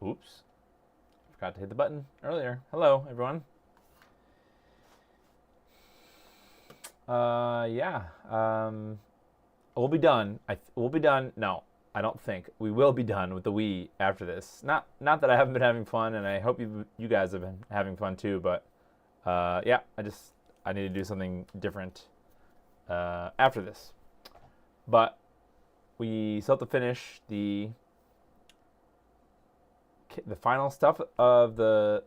Oops. Forgot to hit the button earlier. Hello, everyone. Yeah. We'll be done. We'll be done. No, I don't think. We will be done with the Wii after this. Not that I haven't been having fun, and I hope you guys have been having fun too, but yeah, I need to do something different after this. But we still have to finish the final stuff of the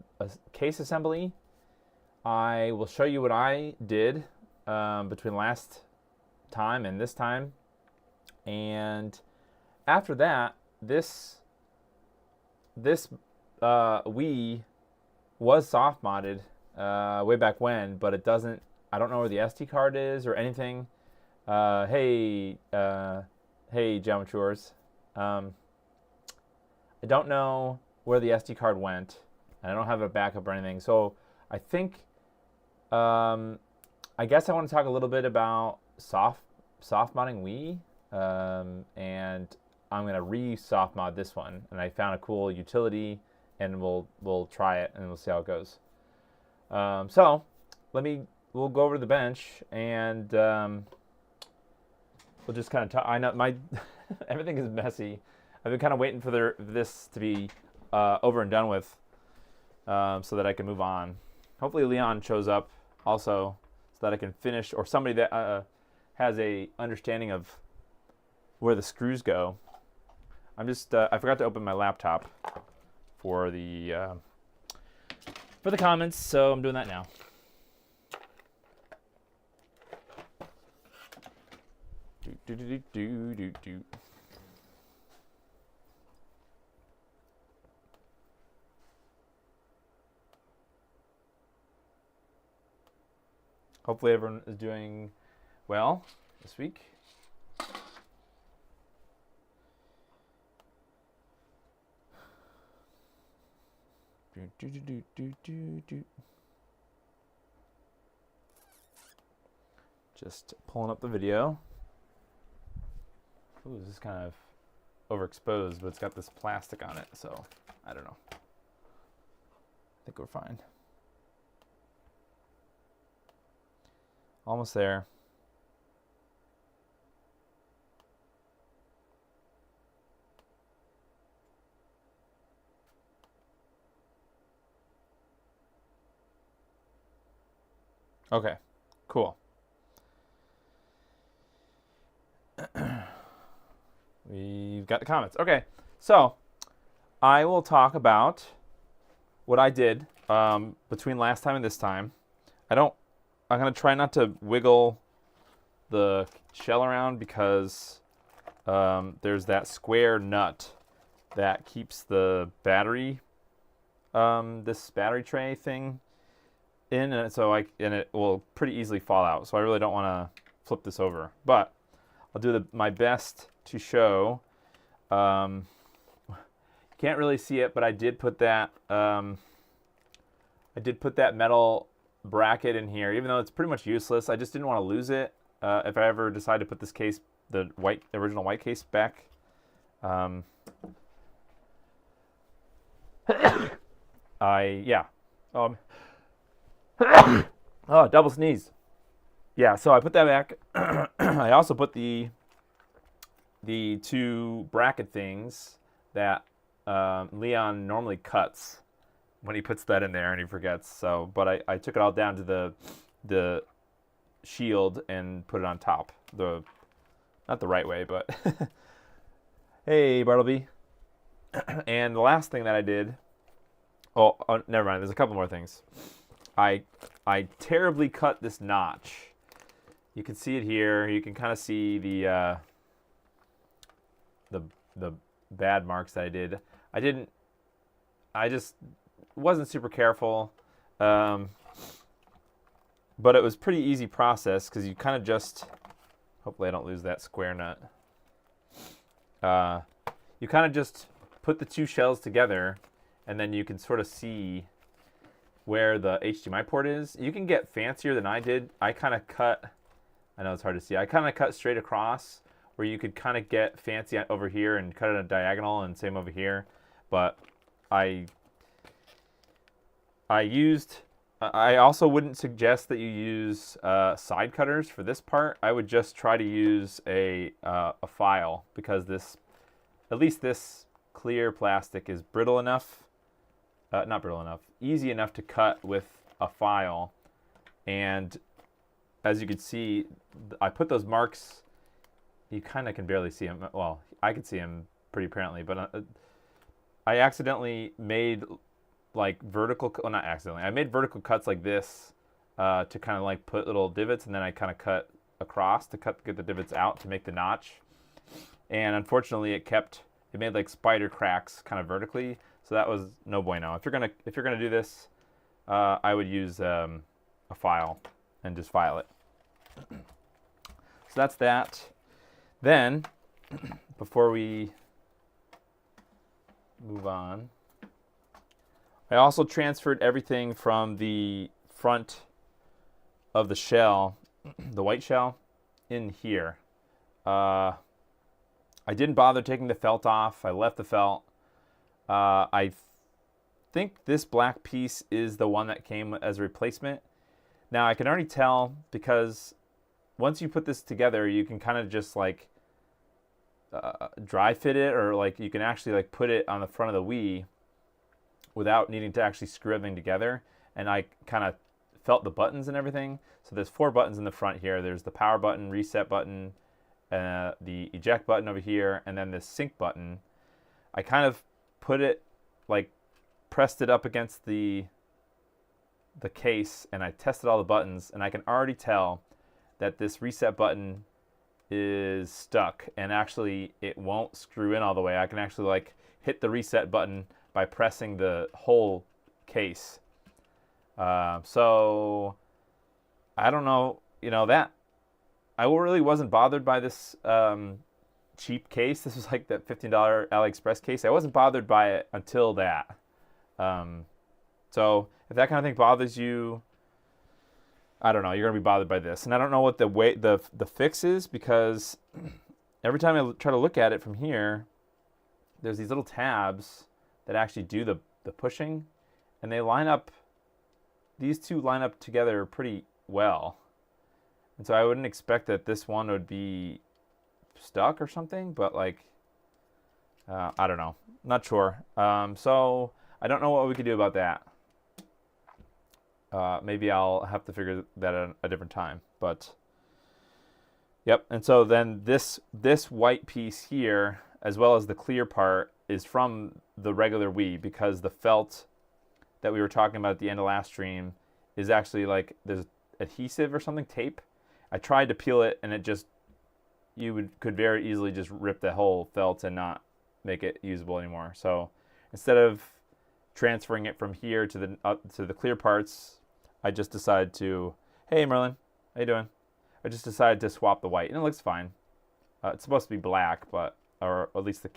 case assembly. I will show you what I did between last time and this time, and after that, this Wii was soft modded way back when, but it doesn't. I don't know where the SD card is or anything. Hey, Geometures. I don't know where the SD card went, and I don't have a backup or anything. So I think, I guess I want to talk a little bit about soft modding Wii, and I'm gonna soft mod this one. And I found a cool utility, and we'll try it and we'll see how it goes. So we'll go over to the bench and we'll just kind of talk. I know everything is messy. I've been kind of waiting for this to be over and done with, so that I can move on. Hopefully Leon shows up also, so that I can finish, or somebody that has a understanding of where the screws go. I forgot to open my laptop for the comments, so I'm doing that now. Do. Hopefully everyone is doing well this week. Just pulling up the video. Ooh, this is kind of overexposed, but it's got this plastic on it, so I don't know. I think we're fine. Almost there. Okay, cool. We've got the comments. Okay, so I will talk about what I did between last time and this time. I'm going to try not to wiggle the shell around because there's that square nut that keeps the battery, this battery tray thing in, and so it will pretty easily fall out. So I really don't want to flip this over, but I'll do my best to show. Can't really see it, but I did put that metal bracket in here, even though it's pretty much useless. I just didn't want to lose it if I ever decide to put this case, the original white case, back. Oh, double sneeze. Yeah, so I put that back. I also put the two bracket things that Leon normally cuts when he puts that in there and he forgets. So, but I took it all down to the shield and put it on top. Not the right way, but hey, Bartleby. And the last thing that I did, oh, never mind. There's a couple more things. I terribly cut this notch. You can see it here. You can kind of see the bad marks that I did. I just wasn't super careful, but it was pretty easy process because you kind of just, hopefully I don't lose that square nut. You kind of just put the two shells together, and then you can sort of see where the HDMI port is. You can get fancier than I did. I kind of cut, I know it's hard to see, I kind of cut straight across, where you could kind of get fancy over here and cut it at a diagonal, and same over here. But I also wouldn't suggest that you use side cutters for this part. I would just try to use a file, because at least this clear plastic is brittle enough, not brittle enough, easy enough to cut with a file. And as you can see, I put those marks, you kind of can barely see them. Well, I could see them pretty apparently, but I accidentally made like vertical, well, not accidentally, I made vertical cuts like this to kind of like put little divots, and then I kind of cut across to get the divots out to make the notch. And unfortunately it made like spider cracks kind of vertically, so that was no bueno. If you're gonna do this, I would use a file and just file it. So that's that. Then, before we move on, I also transferred everything from the front of the shell, the white shell, in here. I didn't bother taking the felt off. I left the felt. I think this black piece is the one that came as a replacement. Now I can already tell, because once you put this together, you can kind of just like dry fit it, or like you can actually like put it on the front of the Wii without needing to actually screw everything together. And I kind of felt the buttons and everything. So there's 4 buttons in the front here. There's the power button, reset button, the eject button over here, and then the sync button. I kind of put it, like pressed it up against the case, and I tested all the buttons, and I can already tell that this reset button is stuck, and actually it won't screw in all the way. I can actually like hit the reset button by pressing the whole case. So I don't know, that I really wasn't bothered by this cheap case. This was like that $15 AliExpress case. I wasn't bothered by it until that. So if that kind of thing bothers you, I don't know, you're gonna be bothered by this. And I don't know what the fix is, because every time I try to look at it from here, there's these little tabs that actually do the pushing, and they line up, these two line up together pretty well. And so I wouldn't expect that this one would be stuck or something, but like, I don't know, not sure. So I don't know what we could do about that. Maybe I'll have to figure that out a different time. But yep. And so then this white piece here, as well as the clear part, is from the regular Wii, because the felt that we were talking about at the end of last stream is actually like, there's adhesive or something, tape. I tried to peel it, and it just, could very easily just rip the whole felt and not make it usable anymore. So instead of transferring it from here to the clear parts, I just decided to, hey Merlin, how you doing? I just decided to swap the white, and it looks fine. It's supposed to be black, or at least the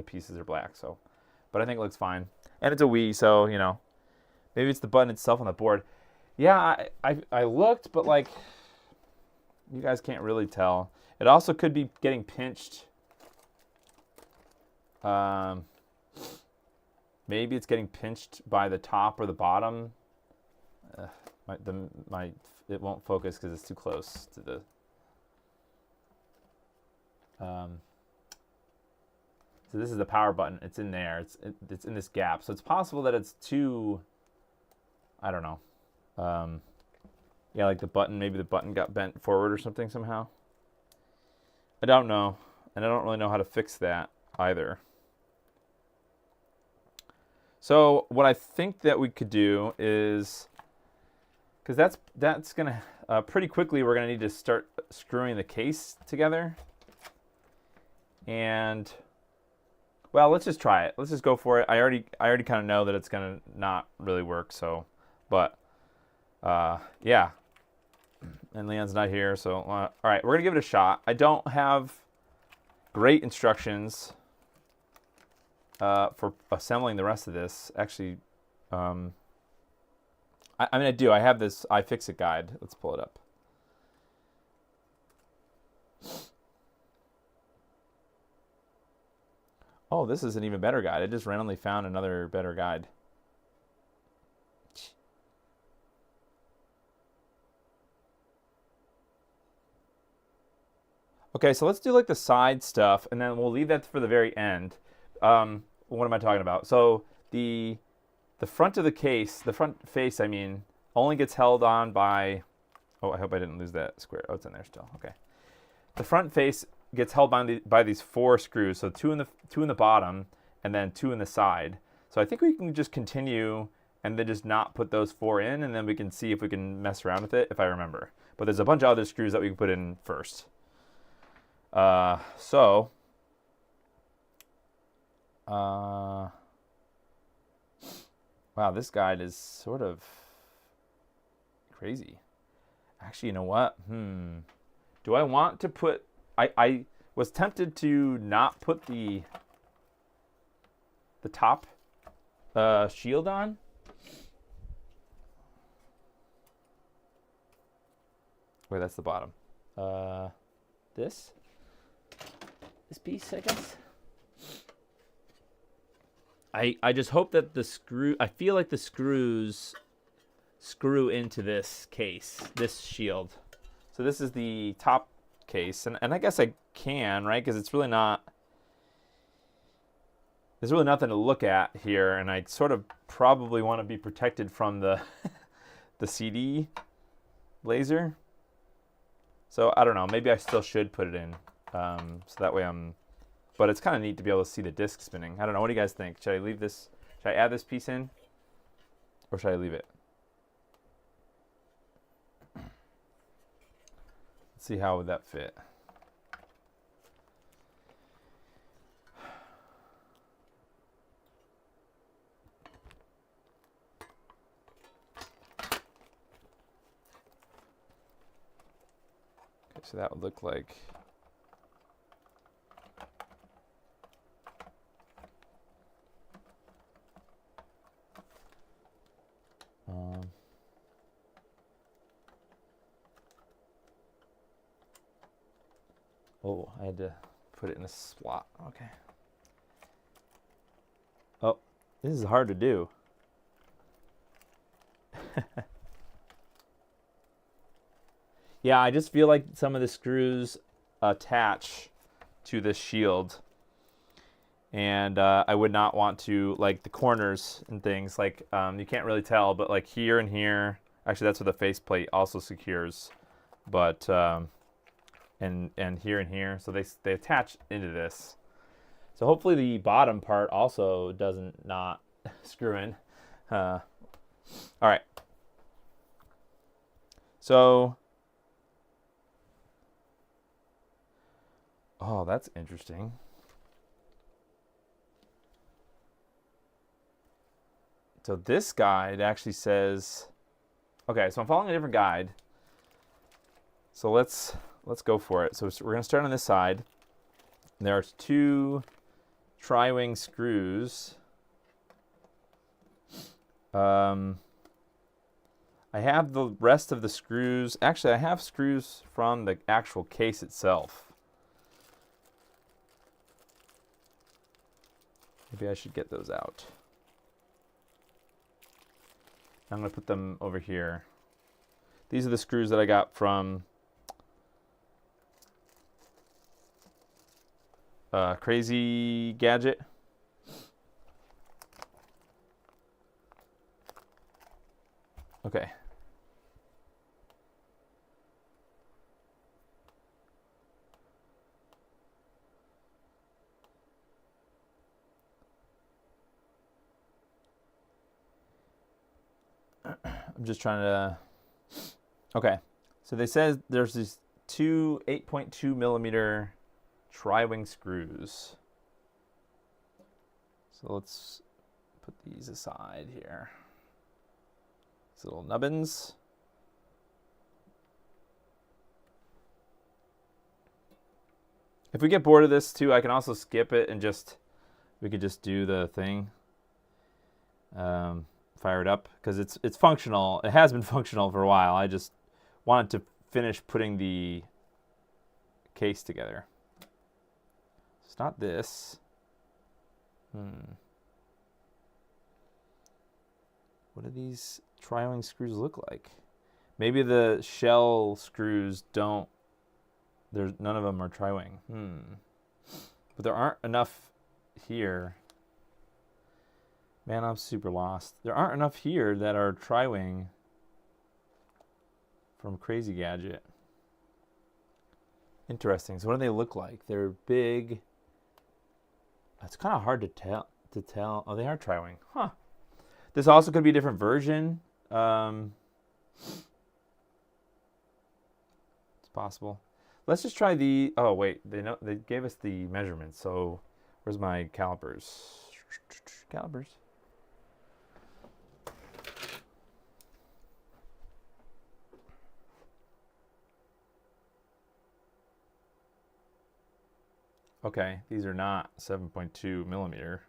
pieces are black. So, but I think it looks fine, and it's a Wii, so maybe it's the button itself on the board. Yeah, I looked, but like, you guys can't really tell. It also could be getting pinched. Maybe it's getting pinched by the top or the bottom. It won't focus because it's too close to the. So this is the power button. It's in there. It's in this gap. So it's possible that it's too. I don't know. Yeah, like the button. Maybe the button got bent forward or something somehow. I don't know, and I don't really know how to fix that either. So what I think that we could do is, because that's gonna pretty quickly, we're gonna need to start screwing the case together. And well, let's just try it. Let's just go for it. I already kind of know that it's gonna not really work. So, but yeah. And Leon's not here, so all right, we're gonna give it a shot. I don't have great instructions for assembling the rest of this. Actually, I mean I do. I have this iFixit guide. Let's pull it up. Oh, this is an even better guide. I just randomly found another better guide. Okay, so let's do like the side stuff, and then we'll leave that for the very end. What am I talking about? So the front of the case, the front face, I mean, only gets held on by. Oh, I hope I didn't lose that square. Oh, it's in there still. Okay. The front face gets held by these 4 screws. So two in the bottom, and then 2 in the side. So I think we can just continue and then just not put those 4 in, and then we can see if we can mess around with it if I remember. But there's a bunch of other screws that we can put in first. Wow, this guide is sort of crazy. Actually, you know what? Do I want to put... I was tempted to not put the top shield on. Wait, that's the bottom. This piece, I guess. I just hope that the screw... I feel like the screws screw into this case, this shield. So this is the top case, and I guess I can, right? Because it's really not... There's really nothing to look at here, and I sort of probably want to be protected from the the CD laser. So I don't know. Maybe I still should put it in, so that way I'm... But it's kind of neat to be able to see the disc spinning. I don't know. What do you guys think? Should I leave this? Should I add this piece in, or should I leave it? Let's see how would that fit. Okay, so that would look like... Oh, I had to put it in a slot. Okay. Oh, this is hard to do. Yeah, I just feel like some of the screws attach to this shield. And I would not want to, like the corners and things, like you can't really tell, but like here and here, actually that's where the faceplate also secures. But... and here and here, so they attach into this. So hopefully the bottom part also doesn't not screw in. All right. So, oh, that's interesting. So this guide actually says, okay, so I'm following a different guide. So let's go for it. So we're going to start on this side. There's 2 tri-wing screws. I have the rest of the screws. Actually, I have screws from the actual case itself. Maybe I should get those out. I'm going to put them over here. These are the screws that I got from Crazy Gadget. Okay. I'm just trying to... Okay. So they said there's these 2 8.2 millimeter tri-wing screws. So let's put these aside here. These little nubbins. If we get bored of this too, I can also skip it and we could just do the thing. Fire it up, because it's functional. It has been functional for a while. I just wanted to finish putting the case together. It's not this. What do these tri-wing screws look like? Maybe the shell screws don't. There's none of them are tri-wing. But there aren't enough here. Man, I'm super lost. There aren't enough here that are tri-wing from Crazy Gadget. Interesting. So what do they look like? They're big. It's kind of hard to tell. Oh, they are tri-wing. Huh. This also could be a different version. It's possible. Let's just try the. Oh wait, they gave us the measurements. So where's my calipers? Calipers. Okay, these are not 7.2 millimeter.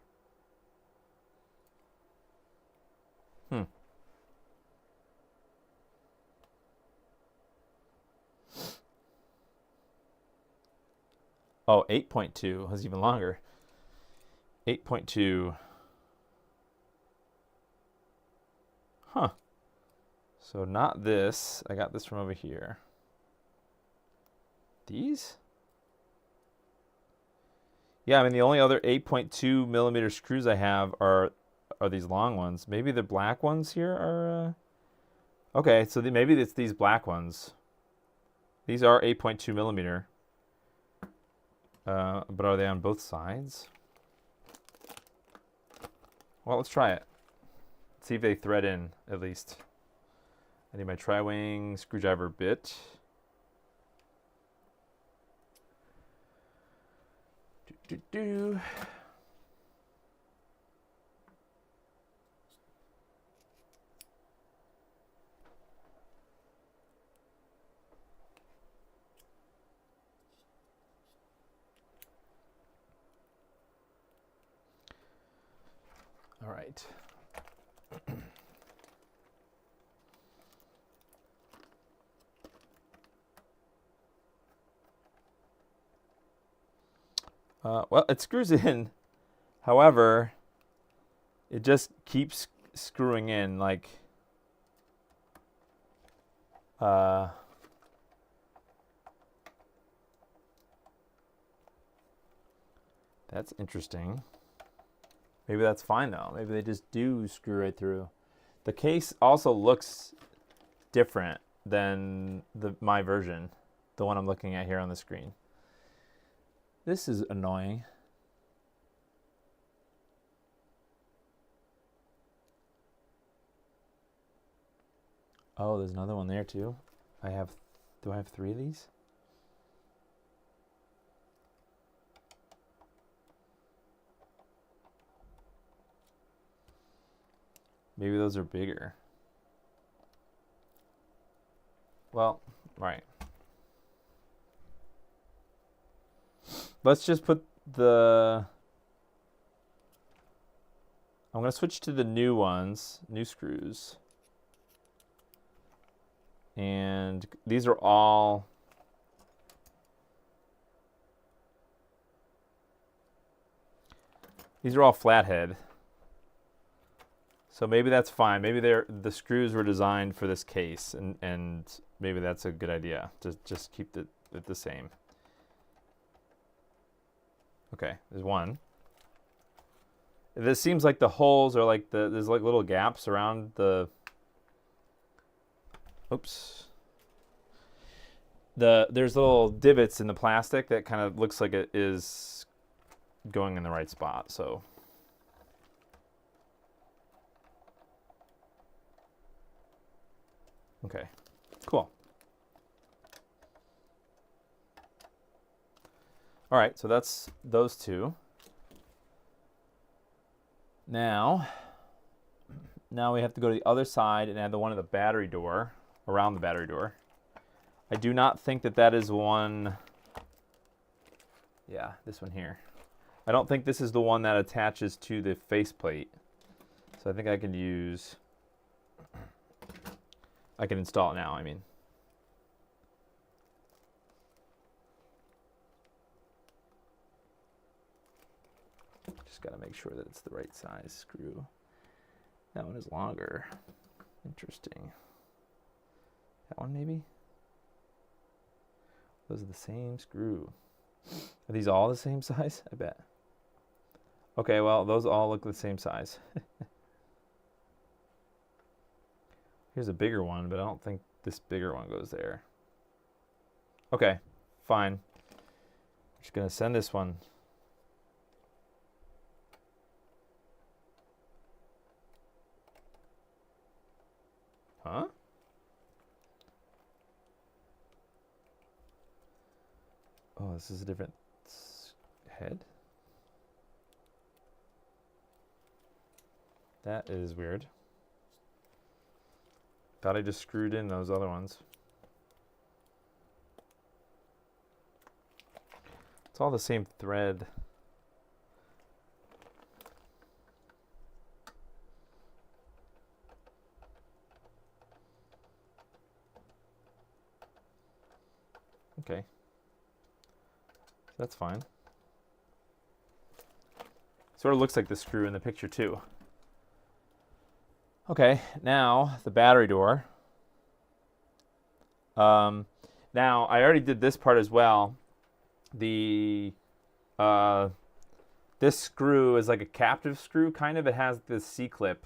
Oh, 8.2 was even longer. 8.2. Huh. So not this. I got this from over here. These? Yeah, I mean the only other 8.2 millimeter screws I have are these long ones. Maybe the black ones here are. Okay, so maybe it's these black ones. These are 8.2 millimeter. But are they on both sides? Well, let's try it. See if they thread in at least. I need my tri-wing screwdriver bit. All right. Well, it screws in. However, it just keeps screwing in like that's interesting. Maybe that's fine though. Maybe they just do screw right through. The case also looks different than my version, the one I'm looking at here on the screen. This is annoying. Oh, there's another one there too. Do I have 3 of these? Maybe those are bigger. Well, right. Let's just put I'm going to switch to the new ones, new screws. And these are all flathead. So maybe that's fine. Maybe the screws were designed for this case, and maybe that's a good idea. Just keep it the same. Okay, there's one. This seems like the holes are like there's like little gaps around the. Oops. There's little divots in the plastic that kind of looks like it is going in the right spot. So. Okay, cool. All right, so that's those two. Now we have to go to the other side and add the one at the battery door, around the battery door. I do not think that is one. Yeah, this one here. I don't think this is the one that attaches to the faceplate. So I think I can install it now, I mean. Just got to make sure that it's the right size screw. That one is longer. Interesting. That one maybe? Those are the same screw. Are these all the same size? I bet. Okay, well, those all look the same size. Here's a bigger one, but I don't think this bigger one goes there. Okay, fine. I'm just gonna send this one. Huh? Oh, this is a different head? That is weird. Thought I just screwed in those other ones. It's all the same thread. Okay. That's fine. Sort of looks like the screw in the picture too. Okay, now the battery door. Now I already did this part as well. The this screw is like a captive screw, kind of. It has this C-clip.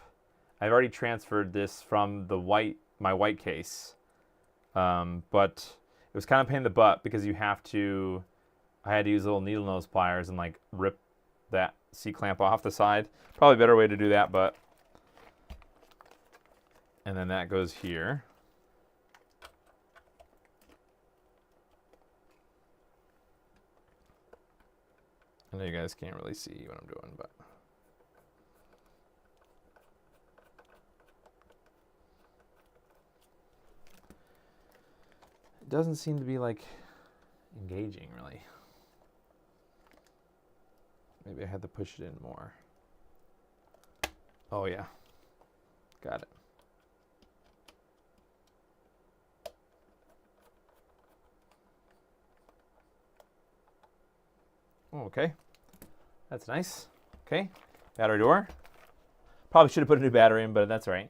I've already transferred this from the my white case, but it was kind of a pain in the butt because you have to. I had to use little needle nose pliers and like rip that C-clamp off the side. Probably a better way to do that, but. And then that goes here. I know you guys can't really see what I'm doing, but. It doesn't seem to be like engaging really. Maybe I had to push it in more. Oh yeah, got it. Okay, that's nice. Okay, battery door. Probably should have put a new battery in, but that's all right.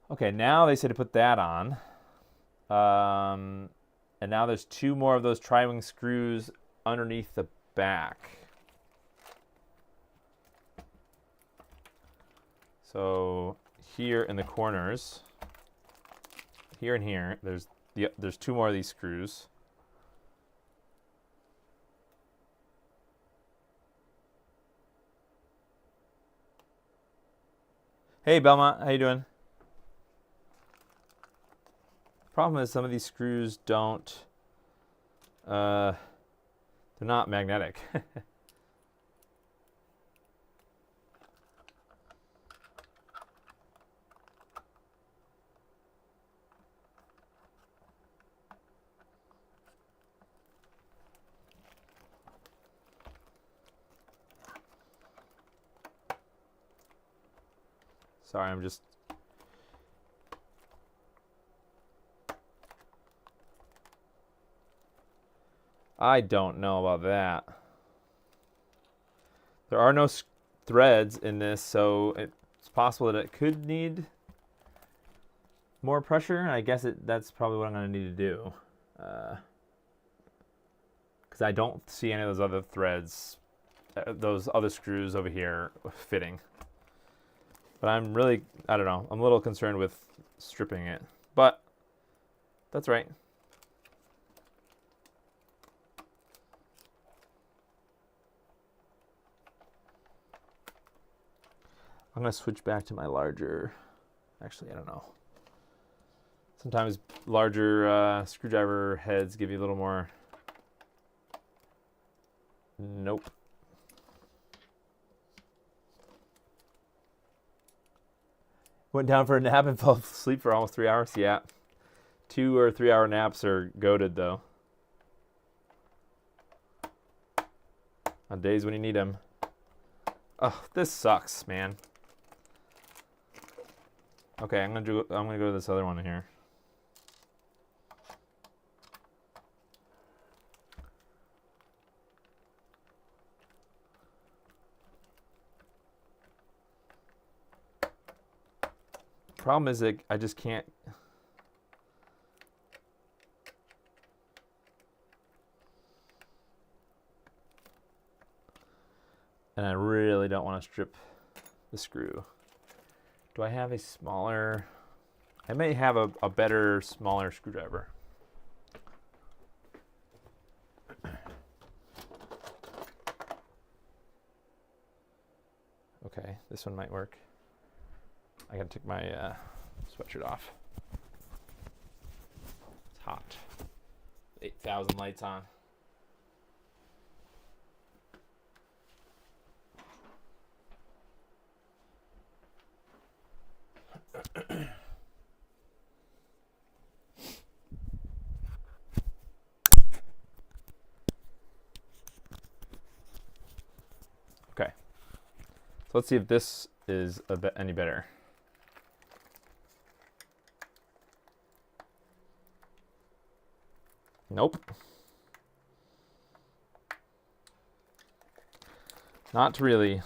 Okay, now they said to put that on. And now there's two more of those tri-wing screws underneath the back. So here in the corners, here and here, there's two more of these screws. Hey Belmont, how you doing? Problem is some of these screws don't, they're not magnetic. Sorry, I'm just. I don't know about that. There are no threads in this, so it's possible that it could need more pressure. I guess that's probably what I'm going to need to do. Because I don't see any of those other threads, those other screws over here fitting. But I'm really, I don't know, I'm a little concerned with stripping it. But that's right. I'm going to switch back to my larger, actually, I don't know. Sometimes larger screwdriver heads give you a little more. Nope. Went down for a nap and fell asleep for almost 3 hours. Yeah. 2 or 3 hour naps are goated though. On days when you need them. Oh, this sucks, man. Okay, I'm gonna go to this other one here. Problem is that I just can't. And I really don't want to strip the screw. Do I have a smaller? I may have a better, smaller screwdriver. Okay, this one might work. I gotta take my sweatshirt off. It's hot. 8,000 lights on. Okay, so let's see if this is a bit any better. Nope. Not really.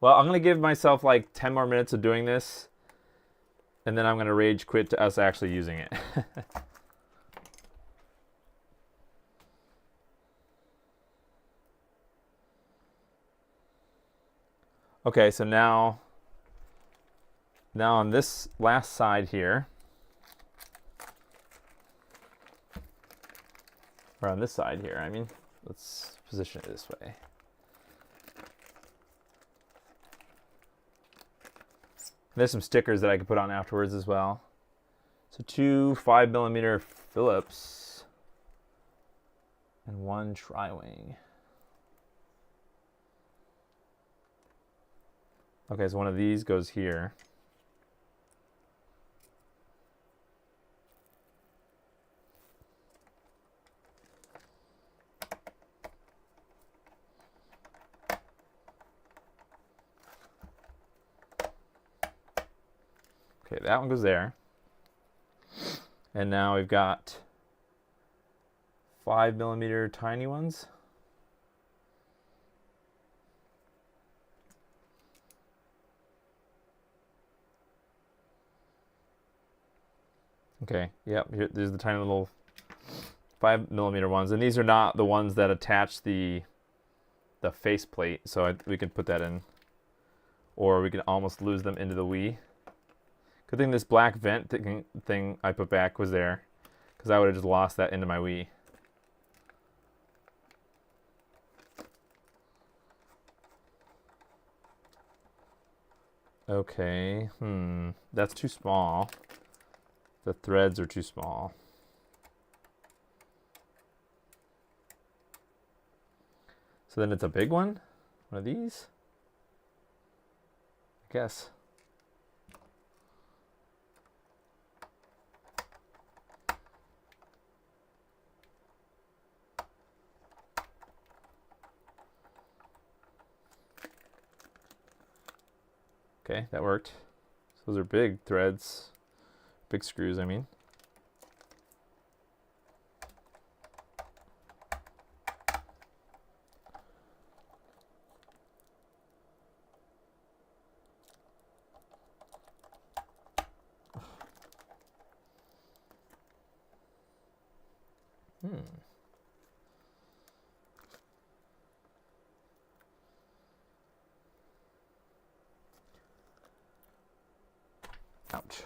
Well, I'm going to give myself like 10 more minutes of doing this, and then I'm going to rage quit to us actually using it. Okay, so now on this last side here, or on this side here, I mean, let's position it this way. There's some stickers that I could put on afterwards as well. So 2 5mm Phillips and 1 tri-wing. Okay, so one of these goes here. Okay, that one goes there. And now we've got 5mm tiny ones. Okay, yep, here, there's the tiny little 5mm ones. And these are not the ones that attach the faceplate, so we can put that in. Or we can almost lose them into the Wii. Good thing this black vent thing I put back was there, because I would have just lost that into my Wii. Okay, that's too small. The threads are too small. So then it's a big one? One of these? I guess. Okay, that worked. So those are big threads. Big screws, I mean. Ouch.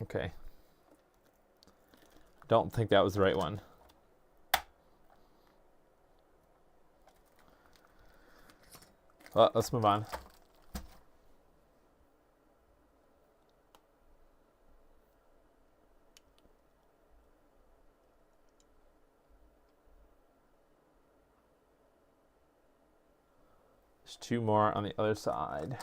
Okay. Don't think that was the right one. Well, let's move on. There's 2 more on the other side.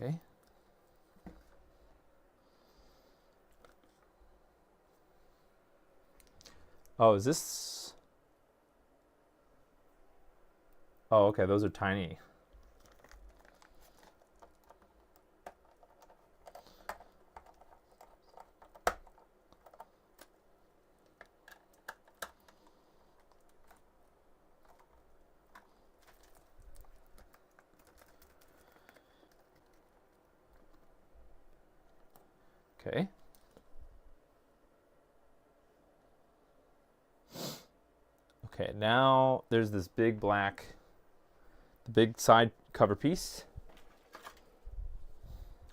Okay. Oh, is this? Oh, okay, those are tiny. Okay. Okay, now there's this big black, the big side cover piece.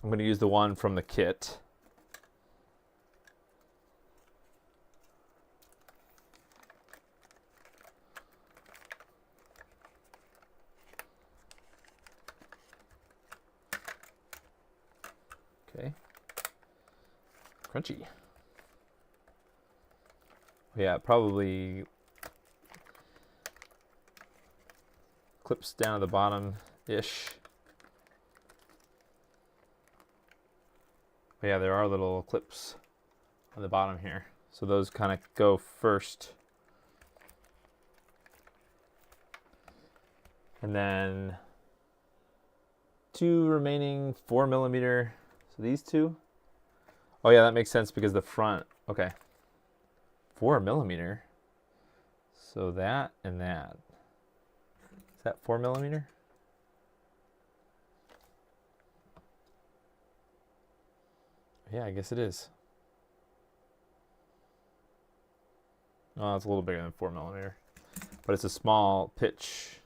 I'm going to use the one from the kit. Okay. Crunchy. Yeah, probably clips down at the bottom-ish. But yeah, there are little clips on the bottom here. So those kind of go first. And then 2 remaining 4mm. So these 2. Oh yeah, that makes sense because the front, okay. 4mm. So that and that. Is that 4mm? Yeah, I guess it is. Oh, it's a little bigger than 4mm. But it's a small pitch.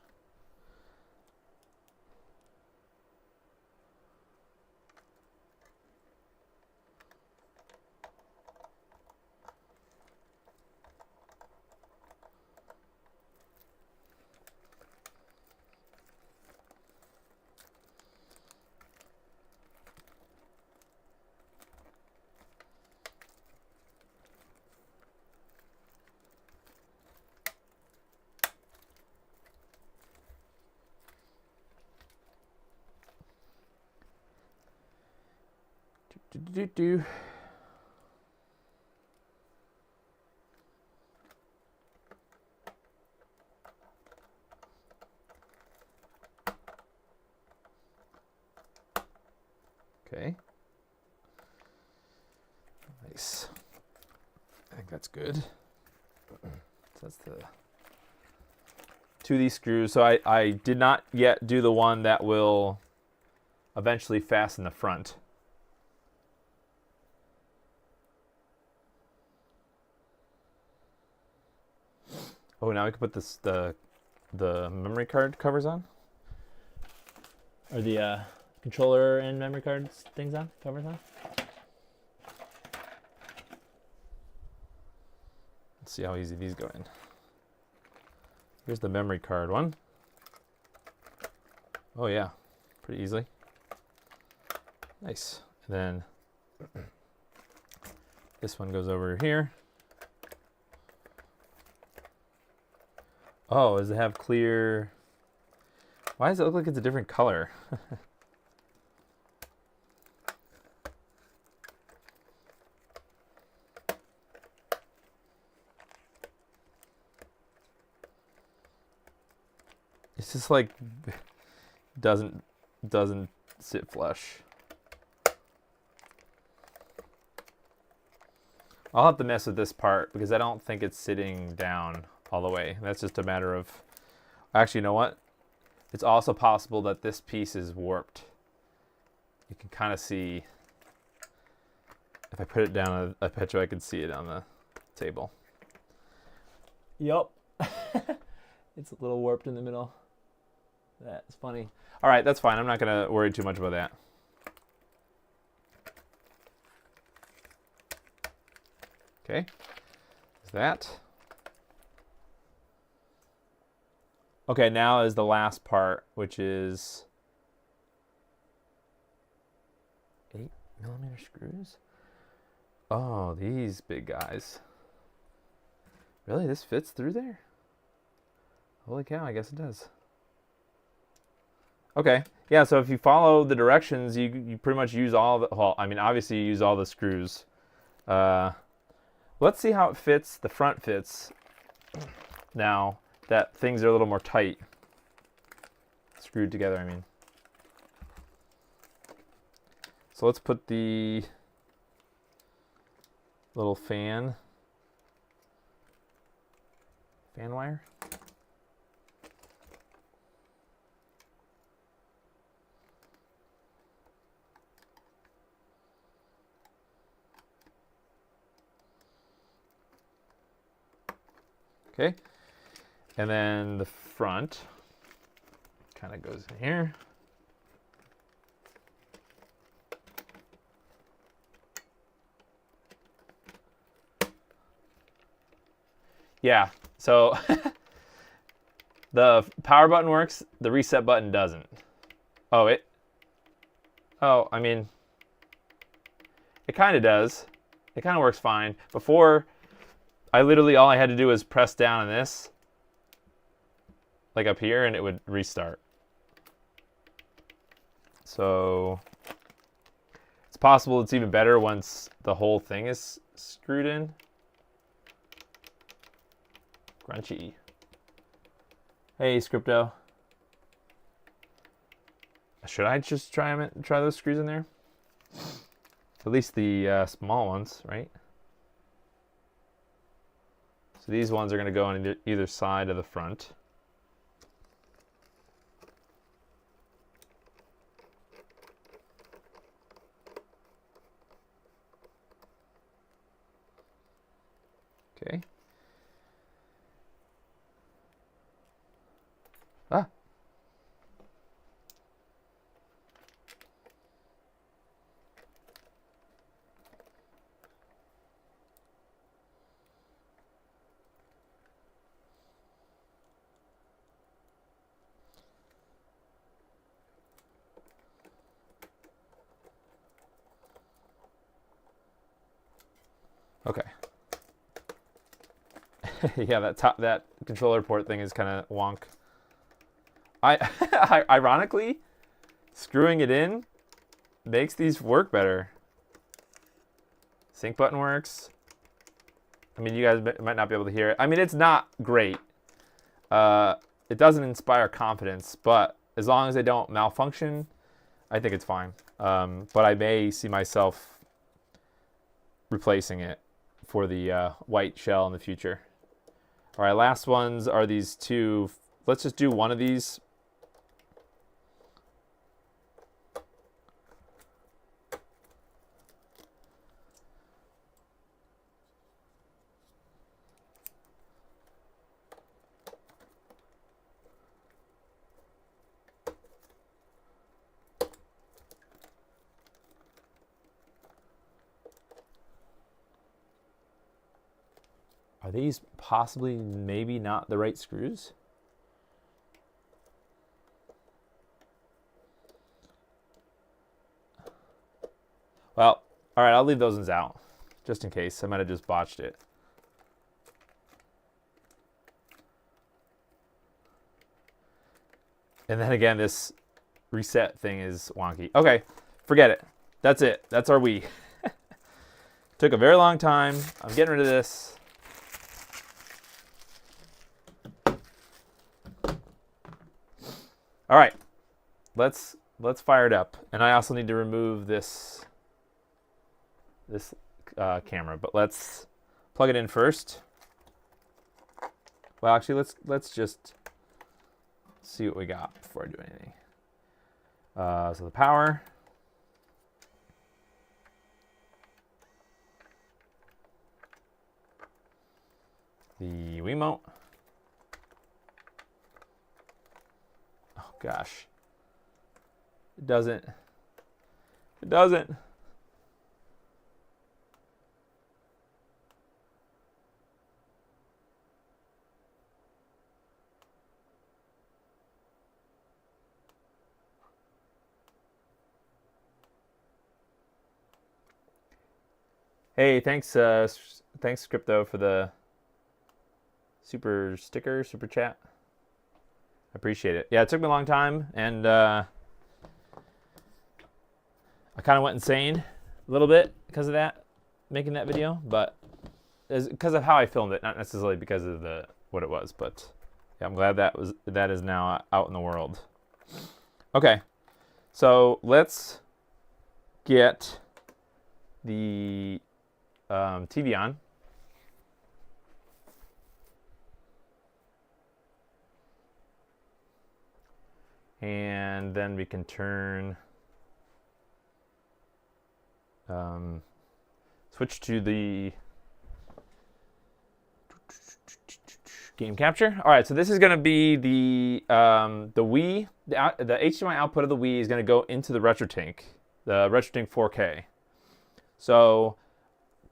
Do. Okay. Nice. I think that's good. So that's the 2 of these screws. So I did not yet do the one that will eventually fasten the front. Oh, now we can put this the memory card covers on, or the controller and memory cards things on, covers on. Let's see how easy these go in. Here's the memory card one. Oh yeah, pretty easily. Nice. And then this one goes over here. Oh, does it have clear? Why does it look like it's a different color? It's just like doesn't sit flush. I'll have to mess with this part because I don't think it's sitting down all the way. That's just a matter of, actually, you know what? It's also possible that this piece is warped. You can kind of see, if I put it down, I bet you I can see it on the table. Yup. It's a little warped in the middle. That's funny. All right, that's fine. I'm not going to worry too much about that. Okay, there's that. Okay, now is the last part, which is 8mm screws. Oh, these big guys. Really, this fits through there? Holy cow, I guess it does. Okay, yeah, so if you follow the directions, you pretty much use all the, well, I mean, obviously you use all the screws. Let's see how it fits. The front fits now that things are a little more tight. Screwed together, I mean. So let's put the little fan wire. Okay, and then the front kind of goes in here. Yeah, so the power button works, the reset button doesn't. Oh, I mean, it kind of does. It kind of works fine. Before, I literally, all I had to do was press down on this, like up here, and it would restart. So it's possible it's even better once the whole thing is screwed in. Crunchy. Hey, Scripto. Should I just try those screws in there? At least the small ones, right? So these ones are going to go on either side of the front. Okay. Ah. Okay. Yeah, that controller port thing is kind of wonk. Ironically, screwing it in makes these work better. Sync button works. I mean, you guys might not be able to hear it. I mean, it's not great. It doesn't inspire confidence, but as long as they don't malfunction, I think it's fine. But I may see myself replacing it for the white shell in the future. All right, last ones are these two. Let's just do one of these. Are these possibly maybe not the right screws? Well, all right, I'll leave those ones out just in case. I might have just botched it. And then again, this reset thing is wonky. Okay, forget it. That's it. That's our Wii. Took a very long time. I'm getting rid of this. All right, let's fire it up. And I also need to remove this camera, but let's plug it in first. Well, actually, let's just see what we got before I do anything. So the power. The Wiimote. Oh gosh. It doesn't. Hey, thanks Scripto for the super sticker, super chat. I appreciate it. Yeah, it took me a long time, and I kind of went insane a little bit because of that, making that video, but it's because of how I filmed it, not necessarily because of what it was. But yeah, I'm glad that is now out in the world. Okay, so let's get the TV on. And then we can turn, switch to the game capture. All right, so this is going to be the Wii. The HDMI output of the Wii is going to go into the RetroTink, the RetroTink 4K. So,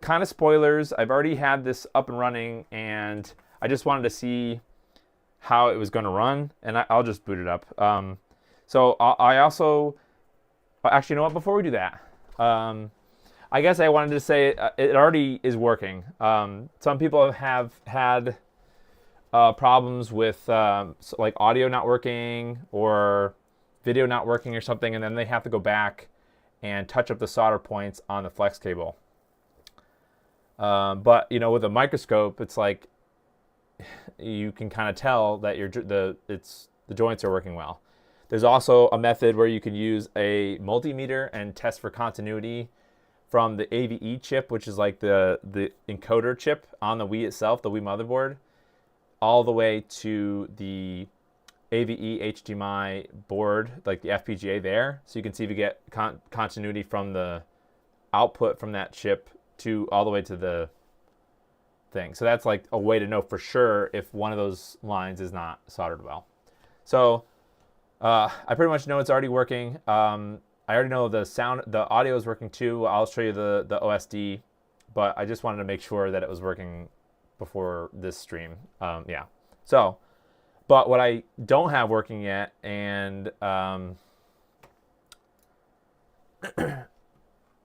kind of spoilers. I've already had this up and running, and I just wanted to see how it was going to run, and I'll just boot it up. So I also, actually, you know what? Before we do that, I guess I wanted to say it already is working. Some people have had problems with like audio not working or video not working or something, and then they have to go back and touch up the solder points on the flex cable. But you know, with a microscope, it's like you can kind of tell that the joints are working well. There's also a method where you can use a multimeter and test for continuity from the AVE chip, which is like the encoder chip on the Wii itself, the Wii motherboard, all the way to the AVE-HDMI board, like the FPGA there. So you can see if you get continuity from the output from that chip to all the way to the thing. So that's like a way to know for sure if one of those lines is not soldered well. So I pretty much know it's already working. I already know the audio is working too. I'll show you the OSD, but I just wanted to make sure that it was working before this stream. Yeah. So, but what I don't have working yet, and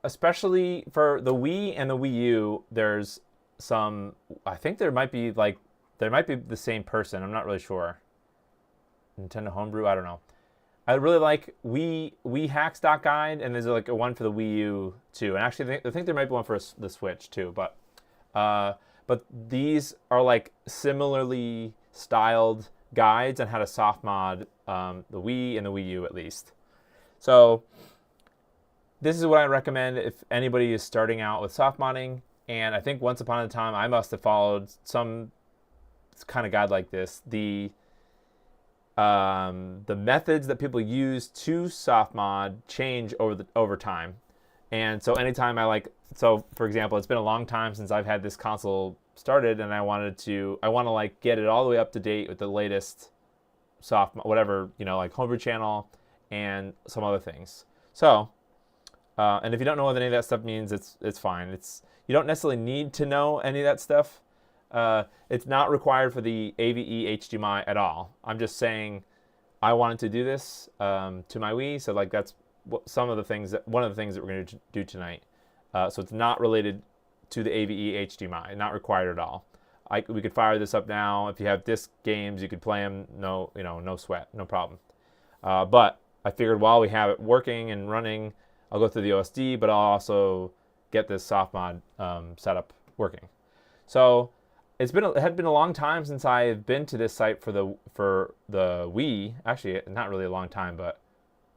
especially for the Wii and the Wii U, there's some, I think there might be the same person. I'm not really sure. Nintendo Homebrew, I don't know. I really like Wii Hacks Guide, and there's like a one for the Wii U too. And actually, I think there might be one for the Switch too. But these are like similarly styled guides on how to soft mod the Wii and the Wii U at least. So this is what I recommend if anybody is starting out with soft modding. And I think once upon a time I must have followed some kind of guide like this. The methods that people use to soft mod change over time. And so anytime so for example, it's been a long time since I've had this console started, and I want to like get it all the way up to date with the latest whatever, you know, like Homebrew channel and some other things. So, and if you don't know what any of that stuff means, it's fine. You don't necessarily need to know any of that stuff. It's not required for the AVE-HDMI at all. I'm just saying I wanted to do this to my Wii, so like that's one of the things that we're going to do tonight. So it's not related to the AVE-HDMI, not required at all. We could fire this up now. If you have disc games, you could play them. No sweat, no problem. But I figured while we have it working and running, I'll go through the OSD, but I'll also get this soft mod setup working. So it had been a long time since I've been to this site for the Wii. Actually, not really a long time, but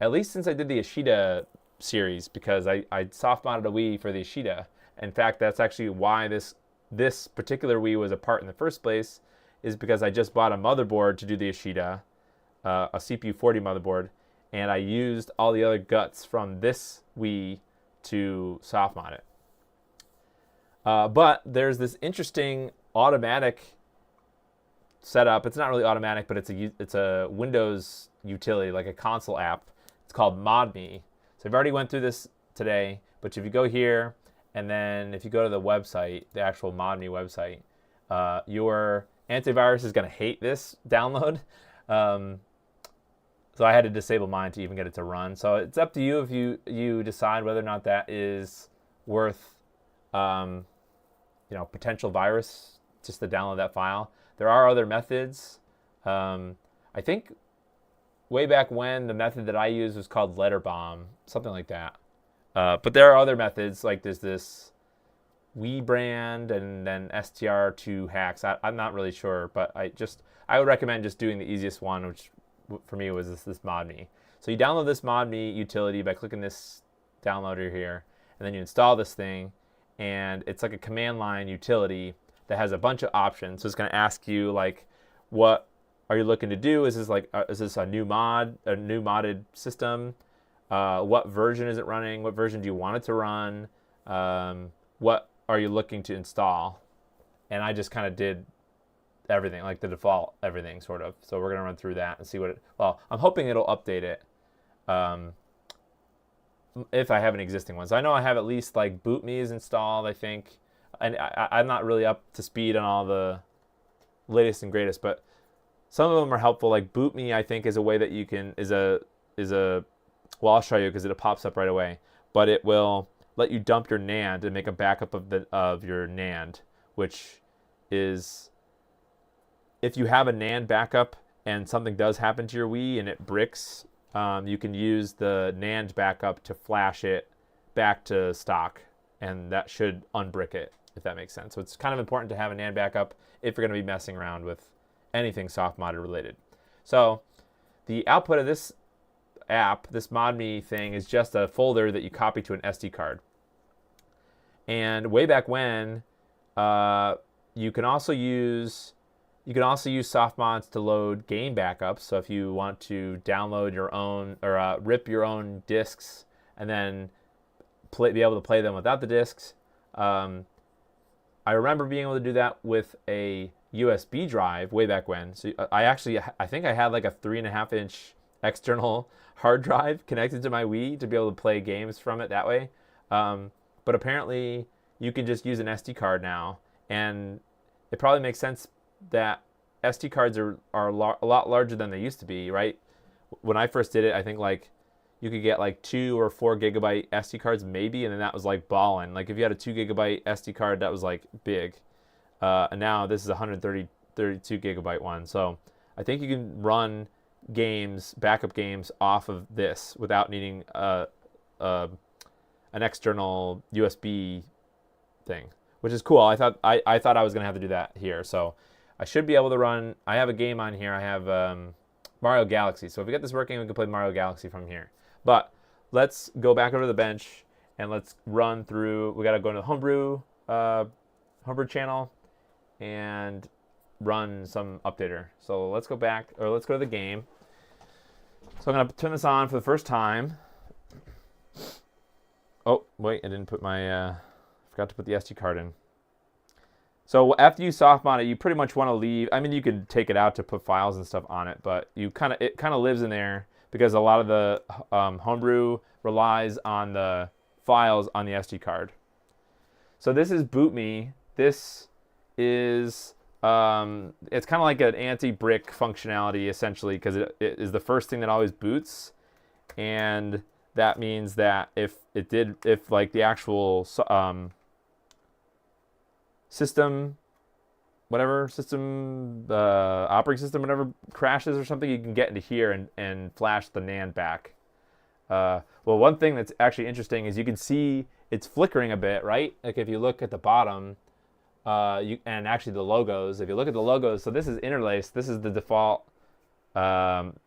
at least since I did the Ishida series, because I soft modded a Wii for the Ishida. In fact, that's actually why this particular Wii was apart in the first place, is because I just bought a motherboard to do the Ishida, a CPU-40 motherboard, and I used all the other guts from this Wii to soft mod it. But there's this interesting automatic setup. It's not really automatic, but it's a Windows utility, like a console app. It's called BootMii. So I've already went through this today, but if you go here, and then if you go to the website, the actual BootMii website, your antivirus is going to hate this download. So I had to disable mine to even get it to run. So it's up to you if you decide whether or not that is worth potential virus just to download that file. There are other methods. I think way back when, the method that I used was called Letter Bomb, something like that. But there are other methods, like there's this Wii brand and then STR2 hacks. I'm not really sure, but I would recommend just doing the easiest one, which for me was this ModMii. So you download this ModMii utility by clicking this downloader here, and then you install this thing, and it's like a command line utility that has a bunch of options. So it's going to ask you like, what are you looking to do? Is this a new modded system? What version is it running? What version do you want it to run? What are you looking to install? And I just kind of did everything, like the default everything sort of. So we're going to run through that and see what well, I'm hoping it'll update it if I have an existing one. So I know I have at least like BootMii is installed, I think. And I'm not really up to speed on all the latest and greatest, but some of them are helpful. Like BootMii, I think, is a way that you can, well, I'll show you because it pops up right away. But it will let you dump your NAND and make a backup of your NAND, which is, if you have a NAND backup and something does happen to your Wii and it bricks, you can use the NAND backup to flash it back to stock, and that should unbrick it, if that makes sense. So it's kind of important to have a NAND backup if you're going to be messing around with anything soft modded related. So the output of this app, this ModMii thing, is just a folder that you copy to an SD card. And way back when, you can also use soft mods to load game backups. So if you want to download your own or rip your own discs and then be able to play them without the discs, I remember being able to do that with a USB drive way back when. So I think I had like a 3.5-inch external hard drive connected to my Wii to be able to play games from it that way. But apparently you can just use an SD card now, and it probably makes sense that SD cards are a lot larger than they used to be, right? When I first did it, I think like you could get like 2 or 4 gigabyte SD cards maybe, and then that was like ballin'. Like if you had a 2 gigabyte SD card, that was like big. And now this is a 32 gigabyte one. So I think you can run games, backup games, off of this without needing an external USB thing, which is cool. I thought I was gonna have to do that here, so I should be able to run. I have a game on here. I have Mario Galaxy. So if we get this working, we can play Mario Galaxy from here. But let's go back over to the bench and let's run through. We got to go into the homebrew channel and run some updater. So let's go back, or let's go to the game. So I'm going to turn this on for the first time. Oh, wait, I didn't put my, forgot to put the SD card in. So after you soft mod it, you pretty much want to leave. I mean, you can take it out to put files and stuff on it, but it kind of lives in there because a lot of the homebrew relies on the files on the SD card. So this is BootMii. This is it's kind of like an anti-brick functionality essentially, because it is the first thing that always boots, and that means that if like the actual system, operating system, whatever crashes or something, you can get into here and flash the NAND back. Well, one thing that's actually interesting is you can see it's flickering a bit, right? Like if you look at the bottom, and actually the logos, if you look at the logos, so this is interlaced. This is the default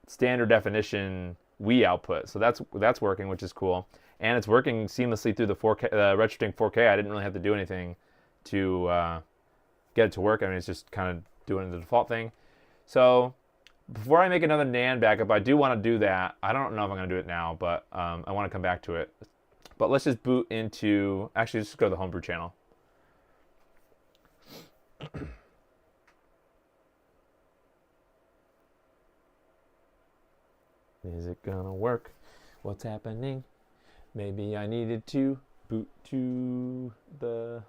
standard definition Wii output. So that's working, which is cool. And it's working seamlessly through the 4K, RetroTink 4K. I didn't really have to do anything to get it to work. I mean, it's just kind of doing the default thing. So before I make another NAND backup, I do want to do that. I don't know if I'm going to do it now, but I want to come back to it. But let's just boot into, actually, let's just go to the homebrew channel. Is it gonna work? What's happening? Maybe I needed to boot to the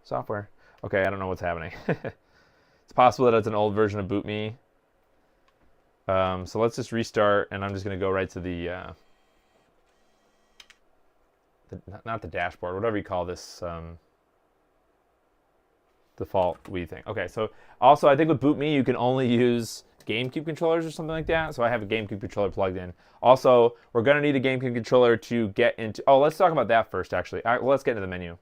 software. Okay, I don't know what's happening. It's possible that it's an old version of BootMii. So let's just restart, and I'm just gonna go right to the not the dashboard, whatever you call this default Wii thing. Okay, so also I think with BootMii you can only use GameCube controllers or something like that. So I have a GameCube controller plugged in. Also, we're going to need a GameCube controller to get into... Oh, let's talk about that first, actually. All right, well, let's get into the menu.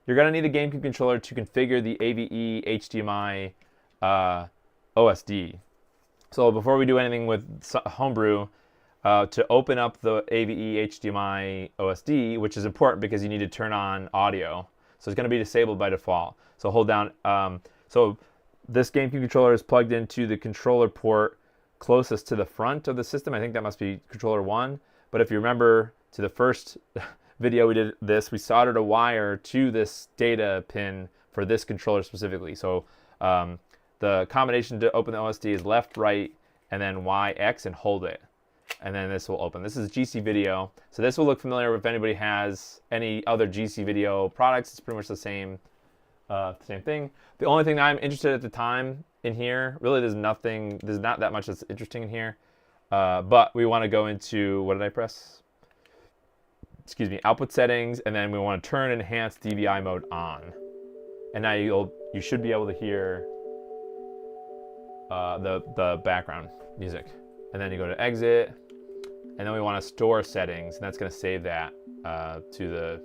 You're going to need a GameCube controller to configure the AVE-HDMI OSD. So before we do anything with Homebrew, to open up the AVE-HDMI OSD, which is important because you need to turn on audio. So it's going to be disabled by default. So hold down... So this GameCube controller is plugged into the controller port closest to the front of the system. I think that must be controller 1. But if you remember to the first video we did this, we soldered a wire to this data pin for this controller specifically. So the combination to open the OSD is left, right, and then Y, X, and hold it. And then this will open. This is GC Video. So this will look familiar if anybody has any other GC Video products. It's pretty much the same thing. The only thing that I'm interested at the time in here, really there's not that much that's interesting in here. But we want to go into, what did I press? Excuse me, output settings, and then we want to turn enhanced DVI mode on. And now you should be able to hear the background music. And then you go to exit, and then we want to store settings, and that's going to save that to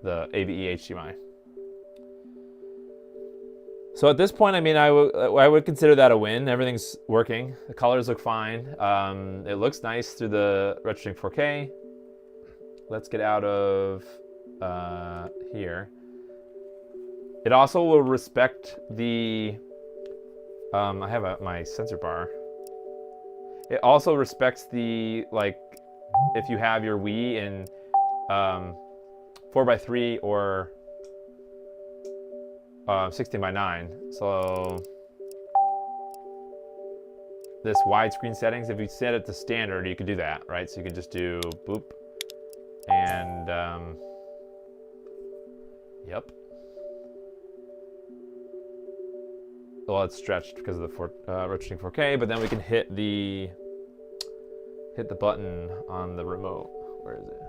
the AVE-HDMI. So at this point, I mean, I would consider that a win. Everything's working. The colors look fine. It looks nice through the RetroTink 4K. Let's get out of here. It also will respect the... I have my sensor bar. It also respects the, like, if you have your Wii in 4:3 or 16:9. So this widescreen settings, if you set it to standard, you could do that, right? So you could just do boop and yep. Well, it's stretched because of the RetroTink 4K, but then we can hit the button on the remote. Where is it?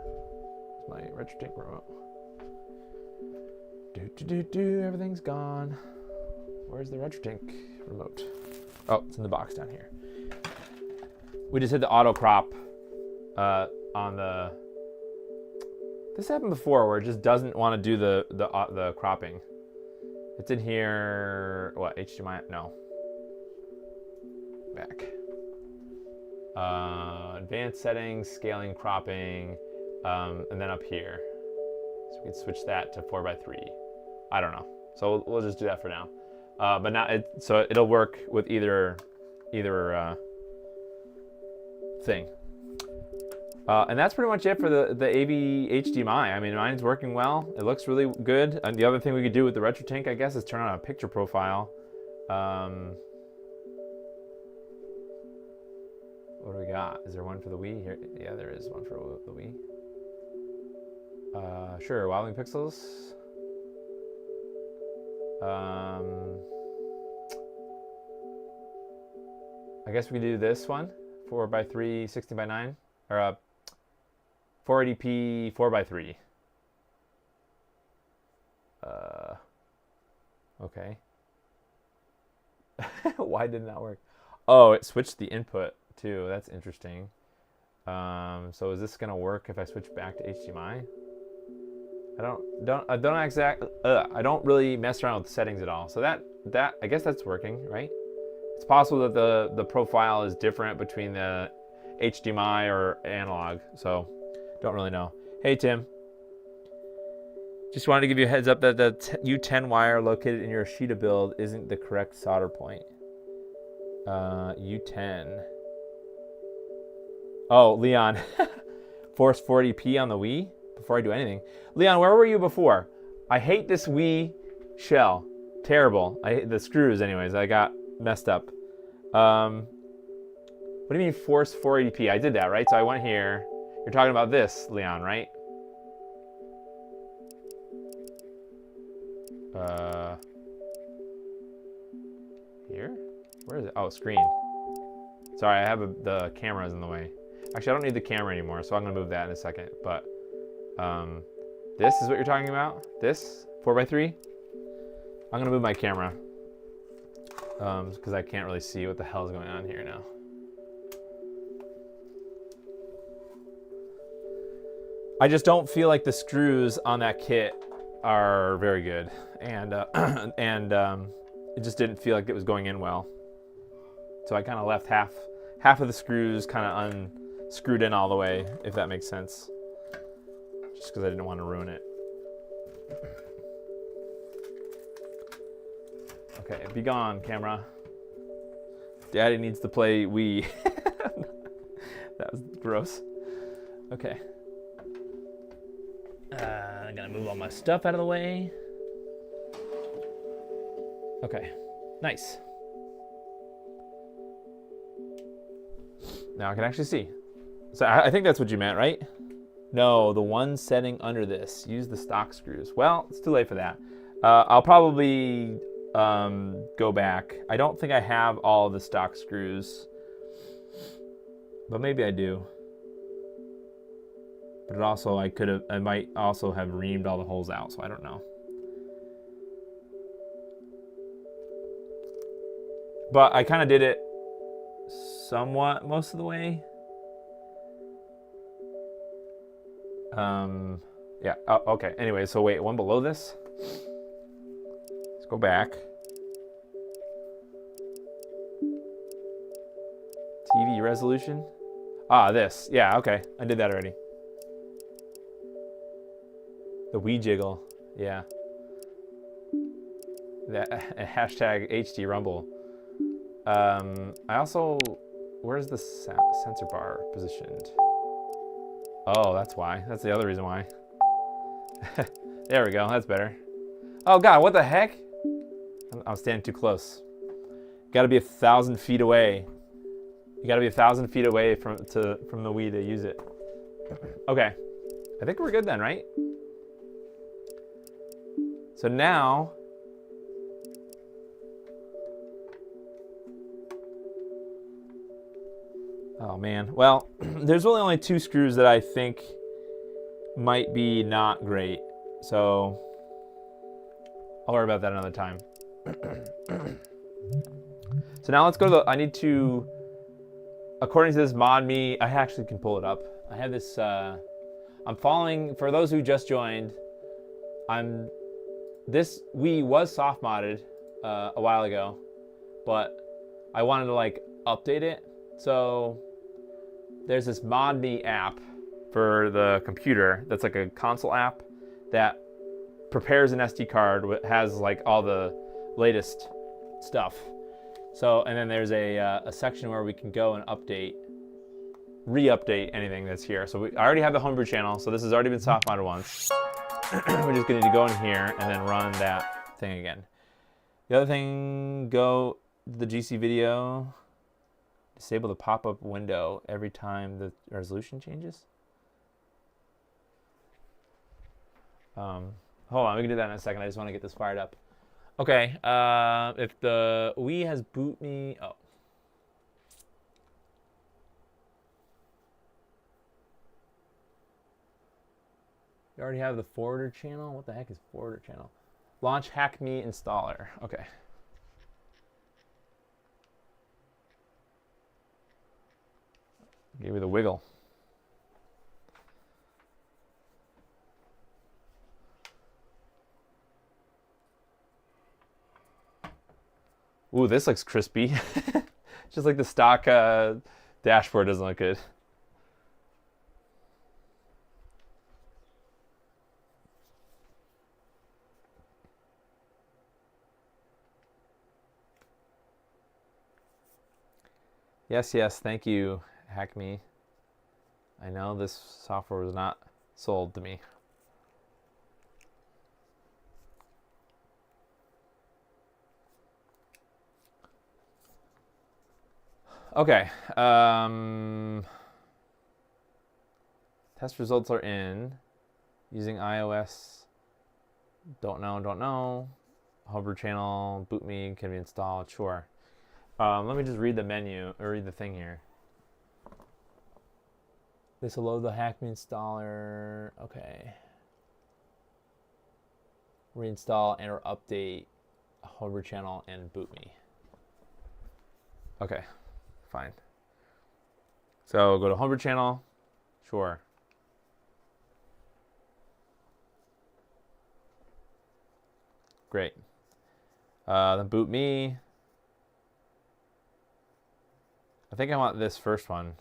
It's my RetroTink remote. Everything's gone. Where's the RetroTink remote? Oh, it's in the box down here. We just hit the auto crop on the... This happened before where it just doesn't want to do the cropping. It's in here. What, HDMI? No. Back. Advanced settings, scaling, cropping, and then up here. So we can switch that to 4:3. I don't know. So we'll just do that for now. But now so it'll work with either thing. And that's pretty much it for the AVE-HDMI. I mean, mine's working well. It looks really good. And the other thing we could do with the RetroTink, I guess, is turn on a picture profile. What do we got? Is there one for the Wii? Here, yeah, there is one for the Wii. Sure, Wilding Pixels. I guess we could do this one, 4:3, 16:9, or 480p 4:3. Okay. Why did it not work? Oh, it switched the input too. That's interesting. So is this gonna work if I switch back to HDMI? I don't really mess around with settings at all. So that I guess that's working, right? It's possible that the profile is different between the HDMI or analog. So don't really know. Hey Tim. Just wanted to give you a heads up that the U10 wire located in your Ashita build isn't the correct solder point. U10. Oh, Leon. Force 40p on the Wii? Before I do anything. Leon, where were you before? I hate this Wii shell. Terrible. I hate the screws anyways. I got messed up. What do you mean force 480p? I did that, right? So I went here. You're talking about this, Leon, right? Here? Where is it? Oh, screen. Sorry, I have the camera's in the way. Actually, I don't need the camera anymore, so I'm gonna move that in a second. But this is what you're talking about? This 4:3? I'm gonna move my camera. because I can't really see what the hell is going on here now. I just don't feel like the screws on that kit are very good, and it just didn't feel like it was going in well. So I kind of left half of the screws kind of unscrewed in all the way, if that makes sense, just because I didn't want to ruin it. Okay, be gone, camera. Daddy needs to play Wii. That was gross. Okay. I'm gonna move all my stuff out of the way. Okay, nice. Now I can actually see. So I think that's what you meant, right? No, the one setting under this. Use the stock screws. Well, it's too late for that. I'll probably go back. I don't think I have all of the stock screws, but maybe I do. But it also, I might also have reamed all the holes out, so I don't know. But I kind of did it somewhat most of the way. Yeah, oh, okay. Anyway, so wait, one below this. Let's go back. TV resolution. Ah, this. Yeah, okay. I did that already. The Wii jiggle. Yeah. That hashtag HD Rumble. I also, where's the sensor bar positioned? Oh, that's why. That's the other reason why. There we go. That's better. Oh God, what the heck? I'm standing too close. Got to be 1,000 feet away. You got to be 1,000 feet away from the Wii to use it. Okay, I think we're good then, right? So now, oh man. Well, there's really only 2 screws that I think might be not great. So I'll worry about that another time. So now let's go to the, I need to, according to this ModMii, I actually can pull it up. I have this, I'm following, for those who just joined, this Wii was soft modded a while ago, but I wanted to like update it. So there's this ModMii app for the computer that's like a console app that prepares an SD card, has like all the latest stuff. So, and then there's a section where we can go and re-update anything that's here. So I already have the homebrew channel, so this has already been soft modded once. We're just going to go in here and then run that thing again. The other thing, go to the GC video, disable the pop-up window every time the resolution changes. Hold on, we can do that in a second. I just want to get this fired up. Okay, if the Wii has BootMii, oh. You already have the forwarder channel? What the heck is forwarder channel? Launch HackMii installer. Okay. Give me the wiggle. Ooh, this looks crispy. Just like the stock dashboard doesn't look good. Yes, yes, thank you, HackMii. I know this software was not sold to me. Okay. Test results are in. Using iOS. Don't know. Homebrew channel, BootMii can be installed. Sure. Let me just read the menu, or read the thing here. This will load the HackMii installer. Okay. Reinstall and or update homebrew channel and BootMii. Okay, fine. So go to Homebrew channel. Sure. Great. Then BootMii. I think I want this first one.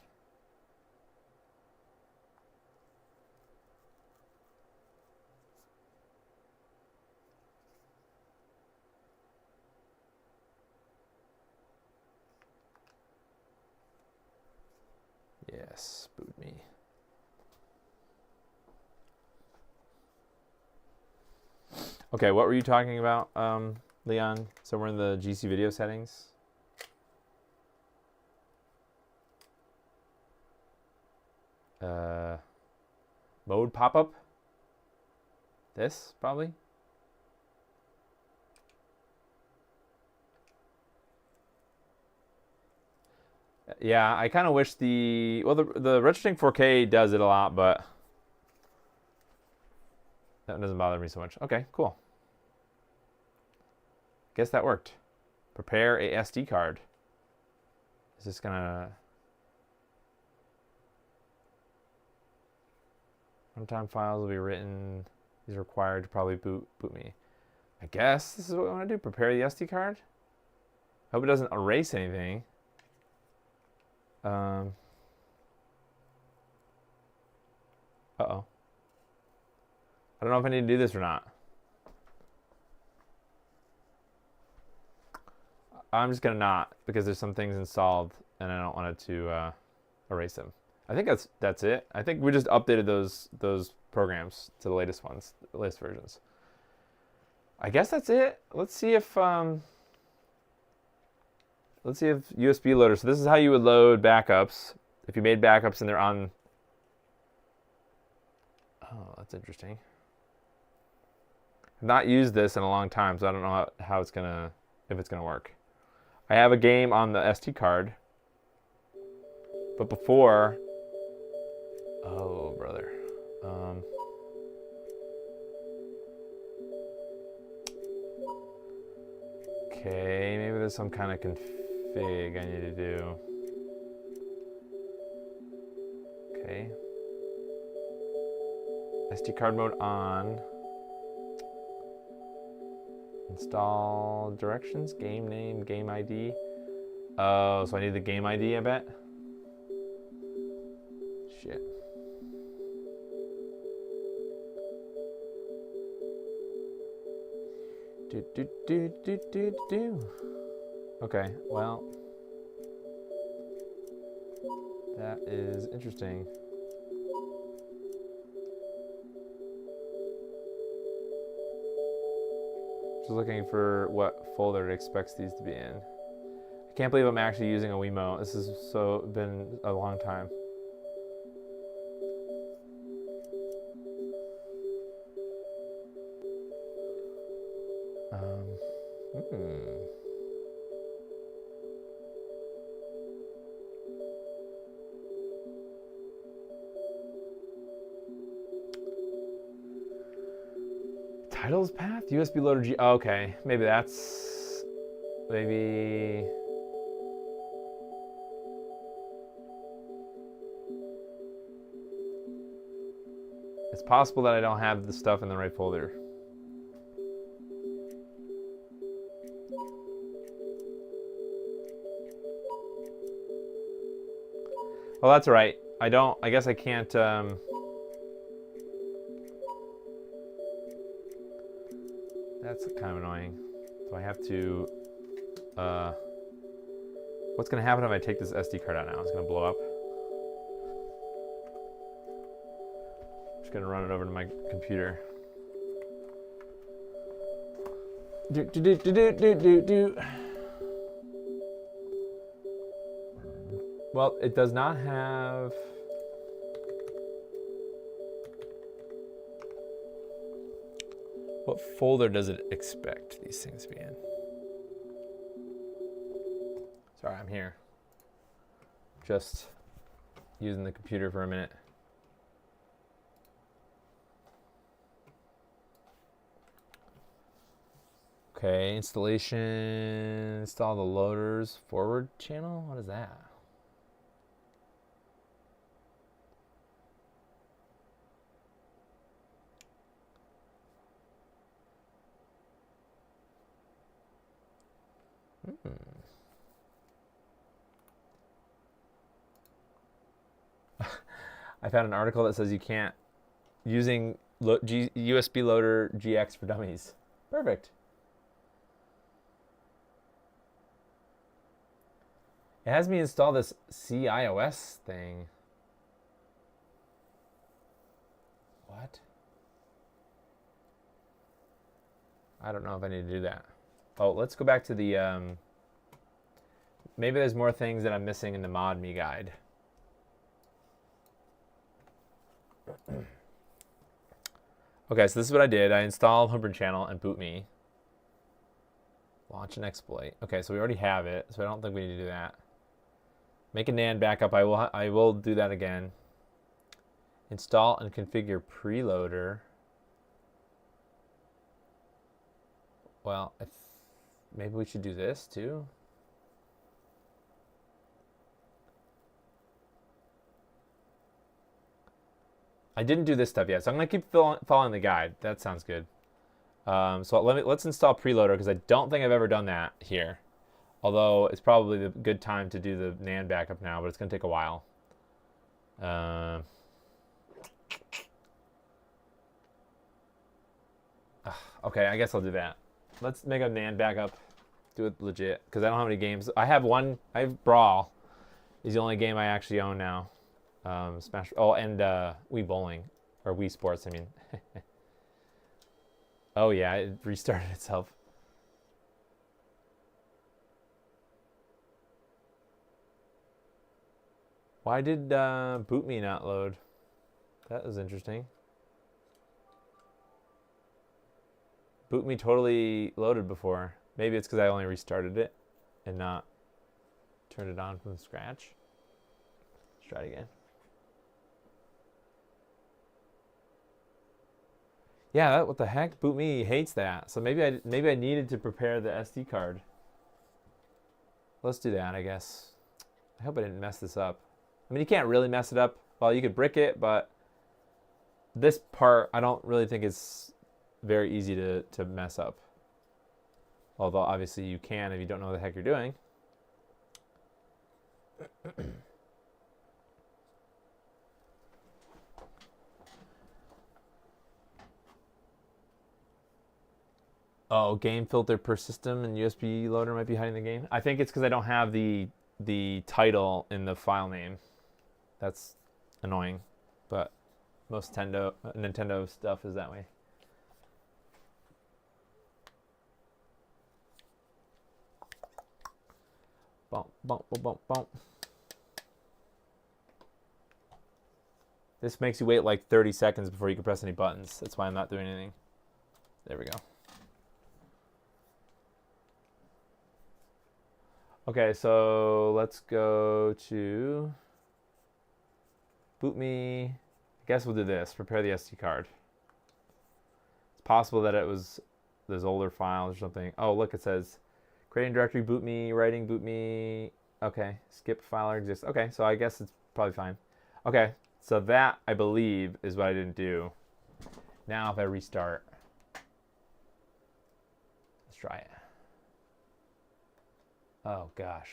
Yes, BootMii. Okay, what were you talking about, Leon? Somewhere in the GC video settings? Mode pop-up? This, probably? Yeah, I kind of wish the RetroTink 4K does it a lot, but that doesn't bother me so much. Okay, cool. Guess that worked. Prepare a SD card. Is this gonna... Runtime files will be written. These are required to probably BootMii. I guess this is what we want to do. Prepare the SD card. Hope it doesn't erase anything. Uh-oh. I don't know if I need to do this or not. I'm just gonna not, because there's some things installed and I don't want it to erase them. I think that's it. I think we just updated those programs to the latest ones, the latest versions. I guess that's it. Let's see if USB loader. So this is how you would load backups. If you made backups and they're on. Oh, that's interesting. I've not used this in a long time, so I don't know how it's gonna, if it's gonna work. I have a game on the SD card, but before. Oh, brother. Okay, maybe there's some kind of config I need to do. Okay. SD card mode on. Install directions, game name, game ID. Oh, so I need the game ID, I bet. Shit. Okay, well, that is interesting. Just looking for what folder it expects these to be in. I can't believe I'm actually using a Wiimote. This has been a long time. Titles path? USB loader G. Oh, okay, maybe that's. Maybe. It's possible that I don't have the stuff in the right folder. Well, that's all right. I guess I can't. That's kind of annoying. So I have to. What's going to happen if I take this SD card out now? It's going to blow up. I'm just going to run it over to my computer. Well, it does not have. What folder does it expect these things to be in? Sorry, I'm here. Just using the computer for a minute. Okay, installation, install the loaders forward channel. What is that? I found an article that says you can't using USB loader GX for dummies. Perfect. It has me install this CIOS thing. What? I don't know if I need to do that. Oh, let's go back to the, maybe there's more things that I'm missing in the ModMii guide. Okay, so this is what I did. I installed Homebrew Channel and BootMii. Launch an exploit. Okay, so we already have it, so I don't think we need to do that. Make a NAND backup. I will do that again. Install and configure Preloader. Well, maybe we should do this too. I didn't do this stuff yet, so I'm gonna keep following the guide. That sounds good. So let's install Preloader because I don't think I've ever done that here. Although it's probably the good time to do the NAND backup now, but it's gonna take a while. Okay, I guess I'll do that. Let's make a NAND backup. Do it legit because I don't have any games. I have Brawl. Is the only game I actually own now. Smash. Oh, and Wii Bowling or Wii Sports. I mean. Oh yeah, it restarted itself. Why did BootMii not load? That was interesting. BootMii totally loaded before. Maybe it's because I only restarted it and not turned it on from scratch. Let's try it again. Yeah, what the heck? BootMii hates that. So maybe I needed to prepare the SD card. Let's do that, I guess. I hope I didn't mess this up. I mean, you can't really mess it up. Well, you could brick it, but this part I don't really think is very easy to mess up. Although obviously you can if you don't know what the heck you're doing. Oh, game filter per system and USB loader might be hiding the game. I think it's because I don't have the title in the file name. That's annoying, but most Nintendo stuff is that way. Bump, bump, bump, bump. This makes you wait like 30 seconds before you can press any buttons. That's why I'm not doing anything. There we go. Okay, so let's go to BootMii. I guess we'll do this. Prepare the SD card. It's possible that it was those older files or something. Oh, look, it says creating directory BootMii, writing BootMii. Okay, skip file exists. Okay, so I guess it's probably fine. Okay, so that, I believe, is what I didn't do. Now if I restart, let's try it. Oh, gosh.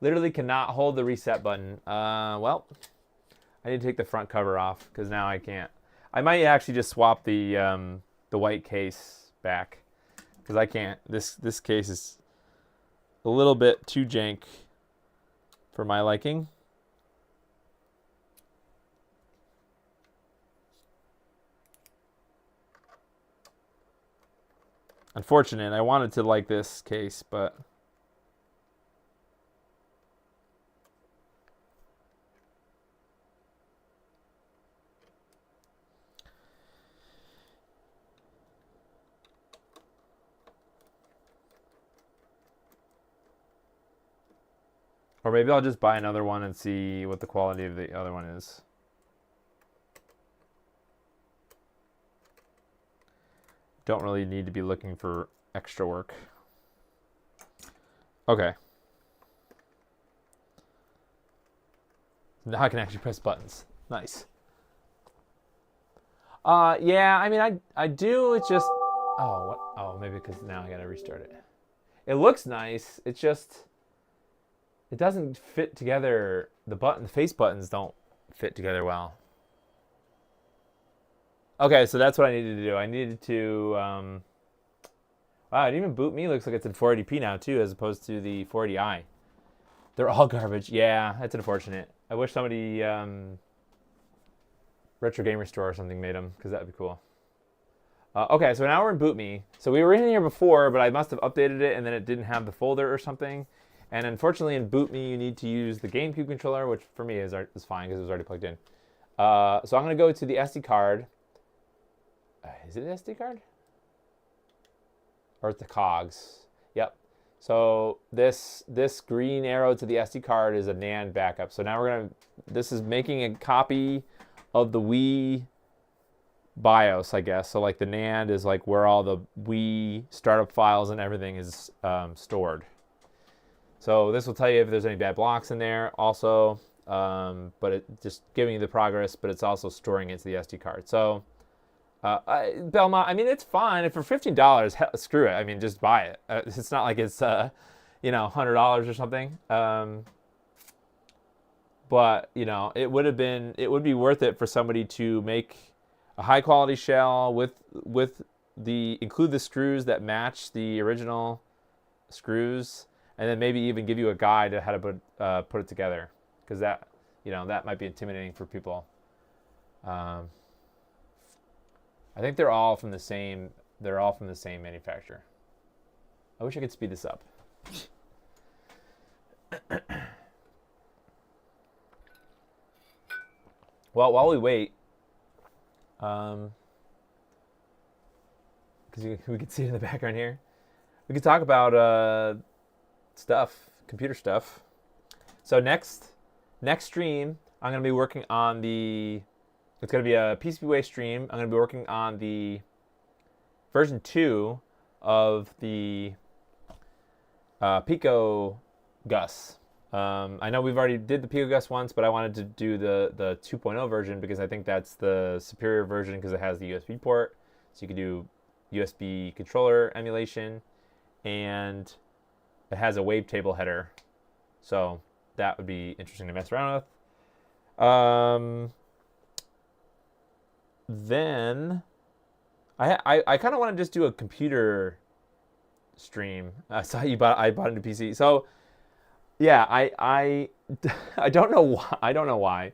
Literally cannot hold the reset button. Well, I need to take the front cover off because now I can't. I might actually just swap the white case back because I can't. This case is a little bit too jank for my liking. Unfortunate. I wanted to like this case, but or maybe I'll just buy another one and see what the quality of the other one is. don't really need to be looking for extra work. Okay. Now I can actually press buttons. Nice. Yeah, I mean, I do. It's just, oh, what? Oh, maybe because now I gotta restart it. It looks nice. It's just, it doesn't fit together. The face buttons don't fit together well. Okay, so that's what I needed to do. I needed to, wow, and even BootMii looks like it's in 480p now too, as opposed to the 480i. They're all garbage. Yeah, that's unfortunate. I wish somebody, Retro Gamer Store or something made them, because that would be cool. Okay, so now we're in BootMii. So we were in here before, but I must have updated it, and then it didn't have the folder or something. And unfortunately, in BootMii, you need to use the GameCube controller, which for me is fine because it was already plugged in. So I'm going to go to the SD card. Is it an SD card? Or it's the cogs? Yep. So this green arrow to the SD card is a NAND backup. So now we're going to, this is making a copy of the Wii BIOS, I guess. So like the NAND is like where all the Wii startup files and everything is stored. So this will tell you if there's any bad blocks in there also, but it just giving you the progress, but it's also storing it to the SD card. So Belmont, I mean, it's fine. If for $15, hell, screw it. I mean, just buy it. It's not like it's, you know, $100 or something. But, you know, it would be worth it for somebody to make a high quality shell include the screws that match the original screws, and then maybe even give you a guide on how to put it together, because that, you know, that might be intimidating for people. I think they're all from the same manufacturer. I wish I could speed this up. Well, while we wait, because we can see it in the background here, we could talk about computer stuff. So next stream, I'm going to be working on it's going to be a PCBWay stream. I'm going to be working on the version 2 of the Pico Gus. I know we've already did the Pico Gus once, but I wanted to do the 2.0 version because I think that's the superior version because it has the USB port. So you can do USB controller emulation, and it has a wavetable header. So that would be interesting to mess around with. Then I kind of want to just do a computer stream. I saw I bought a new PC. So yeah, I don't know why. I don't know why.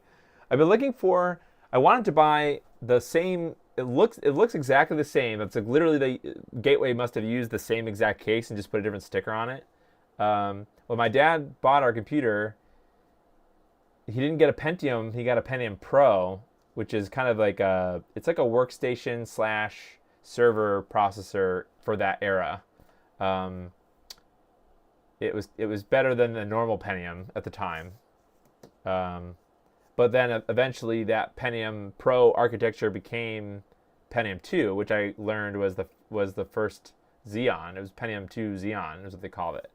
I've been looking for. I wanted to buy the same. It looks exactly the same. It's like literally the Gateway must have used the same exact case and just put a different sticker on it. When my dad bought our computer, he didn't get a Pentium. He got a Pentium Pro, which is kind of like it's like a workstation / server processor for that era. It was better than the normal Pentium at the time. But then eventually that Pentium Pro architecture became Pentium 2, which I learned was the first Xeon. It was Pentium 2 Xeon is what they called it.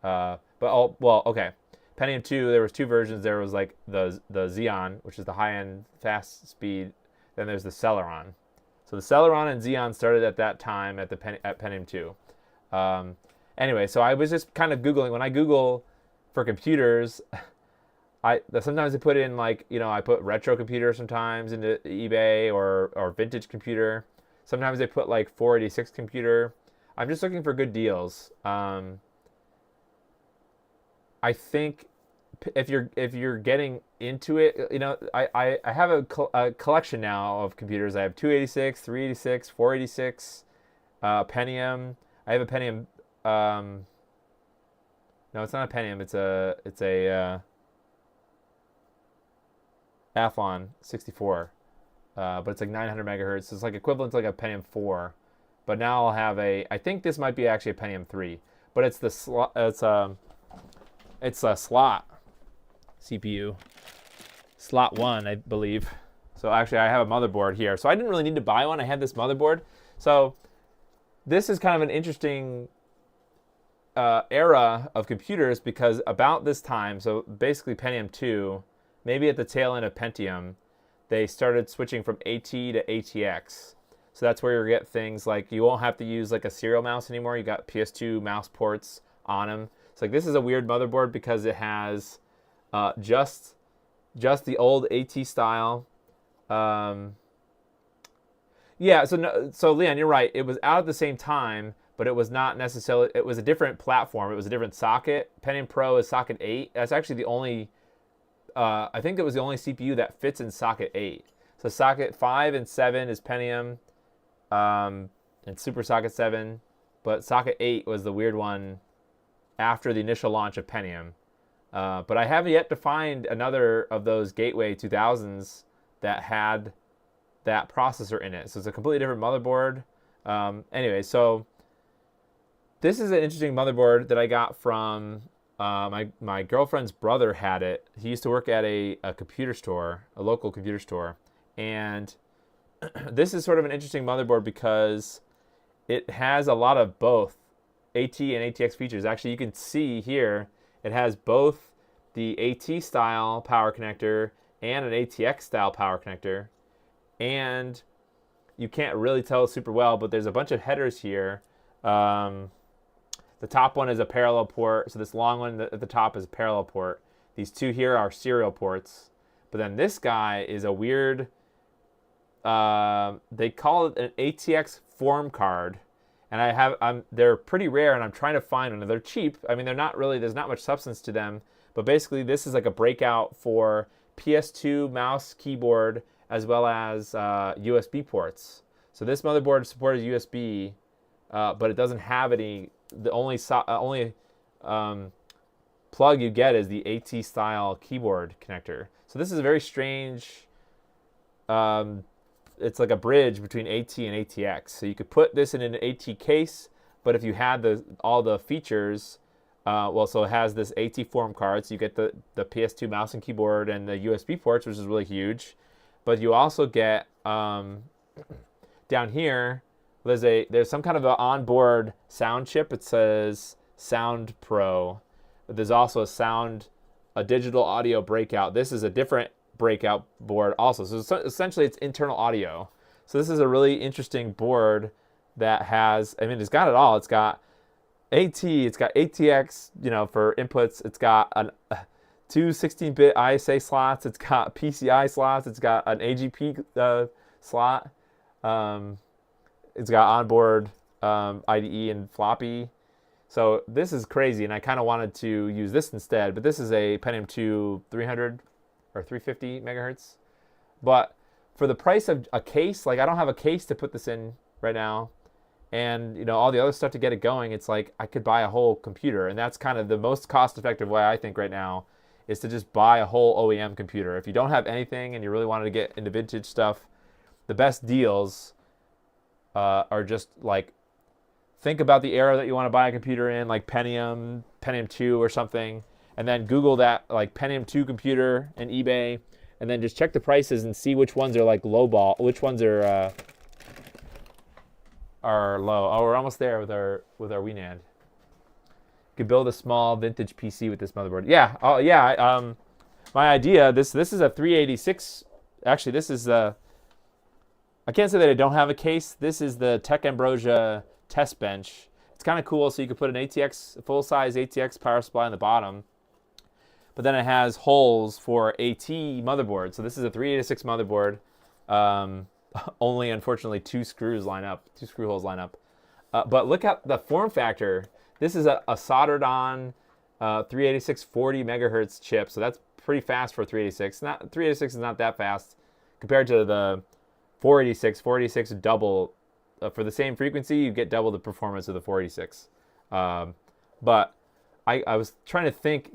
Okay. Pentium 2, there was two versions. There was like the Xeon, which is the high-end fast speed. Then there's the Celeron. So the Celeron and Xeon started at that time at Pentium 2. Anyway, so I was just kind of Googling. When I Google for computers, sometimes I put in like, you know, I put retro computer sometimes into eBay or vintage computer. Sometimes I put like 486 computer. I'm just looking for good deals. I think if you're getting into it, you know, I have a collection now of computers. I have 286, 386, 486, Pentium. I have a Pentium. No, it's not a Pentium. It's a Athlon 64, but it's like 900 megahertz. So it's like equivalent to like a Pentium 4. But now I'll have I think this might be actually a Pentium 3, but it's the slot. It's a slot CPU, slot 1, I believe. So actually, I have a motherboard here. So I didn't really need to buy one. I had this motherboard. So this is kind of an interesting era of computers, because about this time, so basically Pentium 2, maybe at the tail end of Pentium, they started switching from AT to ATX. So that's where you get things like you won't have to use like a serial mouse anymore. You got PS2 mouse ports on them. So like this is a weird motherboard because it has just the old AT style. Yeah, so Leon, you're right. It was out at the same time, but it was not necessarily. It was a different platform. It was a different socket. Pentium Pro is socket 8. That's actually the only. I think it was the only CPU that fits in socket 8. So socket 5 and 7 is Pentium, and Super Socket 7, but socket 8 was the weird one after the initial launch of Pentium. But I haven't yet to find another of those Gateway 2000s that had that processor in it. So it's a completely different motherboard. Anyway, so this is an interesting motherboard that I got from my girlfriend's brother had it. He used to work at a computer store, a local computer store. And this is sort of an interesting motherboard because it has a lot of both AT and ATX features. Actually, you can see here it has both the AT style power connector and an ATX style power connector. And you can't really tell super well, but there's a bunch of headers here. The top one is a parallel port. So this long one at the top is a parallel port. These two here are serial ports. But then this guy is a weird, they call it an ATX form card. And they're pretty rare, and I'm trying to find one. They're cheap. I mean, they're not really, there's not much substance to them. But basically, this is like a breakout for PS2 mouse, keyboard, as well as USB ports. So this motherboard supports USB, but it doesn't have any. The only plug you get is the AT style keyboard connector. So this is a very strange. It's like a bridge between AT and ATX. So you could put this in an AT case, but if you had all the features, so it has this AT form card, so you get the PS2 mouse and keyboard and the USB ports, which is really huge. But you also get down here, there's some kind of an onboard sound chip. It says Sound Pro. But there's also a digital audio breakout. This is a different breakout board also. So essentially it's internal audio. So this is a really interesting board that has, I mean, it's got it all. It's got AT, it's got ATX, for inputs. It's got two 16-bit ISA slots. It's got PCI slots. It's got an AGP slot. It's got onboard IDE and floppy. So this is crazy, and I kind of wanted to use this instead, but this is a Pentium 2 300 or 350 megahertz. But for the price of a case, like I don't have a case to put this in right now, and all the other stuff to get it going, it's like I could buy a whole computer, and that's kind of the most cost-effective way I think right now is to just buy a whole OEM computer. If you don't have anything and you really wanted to get into vintage stuff, the best deals are just like, think about the era that you want to buy a computer in, like Pentium 2 or something, and then Google that, like Pentium 2 computer and eBay, and then just check the prices and see which ones are like lowball, which ones are low. Oh, we're almost there with our Wii NAND. You could build a small vintage PC with this motherboard. Yeah. Oh, yeah. My idea. This is a 386. Actually, this is I can't say that I don't have a case. This is the Tech Ambrosia test bench. It's kind of cool. So you could put an full-size ATX power supply on the bottom, but then it has holes for AT motherboard. So this is a 386 motherboard. Only, unfortunately, two screw holes line up. But look at the form factor. This is a soldered-on 386 40 megahertz chip, so that's pretty fast for 386. 386 is not that fast compared to the 486. 486 double. For the same frequency, you get double the performance of the 486. But I was trying to think,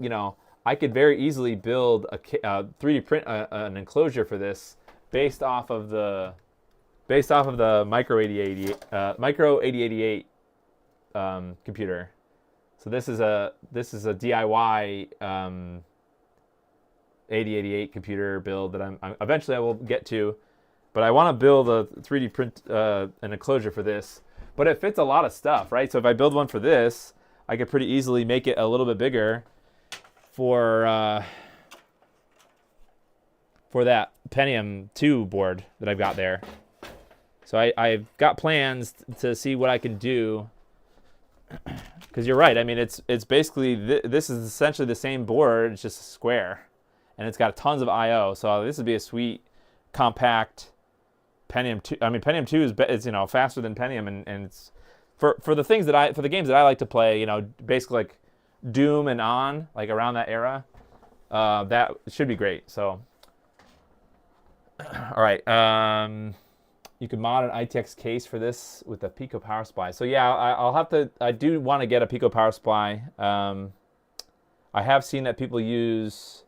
I could very easily build a 3D print an enclosure for this based off of the Micro 8088 computer. So this is a DIY 8088 computer build that I'm eventually I will get to, but I want to build a 3D print an enclosure for this. but it fits a lot of stuff, right? So if I build one for this, I could pretty easily make it a little bit bigger for that Pentium 2 board that I've got there. So I've got plans to see what I can do. Because you're right. I mean, it's basically, this is essentially the same board. It's just a square. And it's got tons of I/O. So this would be a sweet, compact Pentium 2. I mean, Pentium 2 is you know, faster than Pentium. And it's, for the things that for the games that I like to play, you know, basically like Doom and on, like around that era, that should be great. So, all right. You can mod an ITX case for this with a Pico power supply. So yeah, I'll have to. I do want to get a Pico power supply. I have seen that people use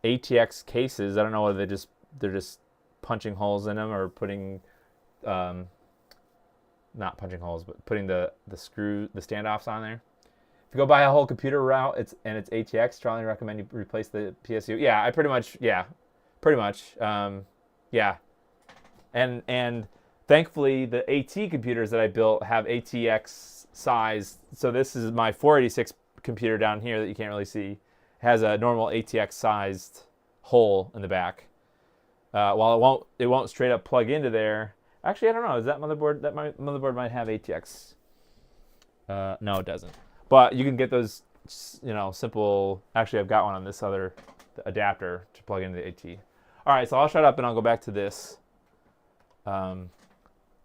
ATX cases. I don't know whether they're just punching holes in them or putting, not punching holes, but putting the standoffs on there. If you go buy a whole computer route, it's ATX. Strongly recommend you replace the PSU. Yeah, pretty much. Yeah. And thankfully, the AT computers that I built have ATX size. So this is my 486 computer down here that you can't really see. Has a normal ATX sized hole in the back. While it won't straight up plug into there. Actually, I don't know. Is that motherboard? That motherboard might have ATX. No, it doesn't. But you can get those, you know, simple. Actually, I've got one on this other adapter to plug into the AT. All right, so I'll shut up and I'll go back to this.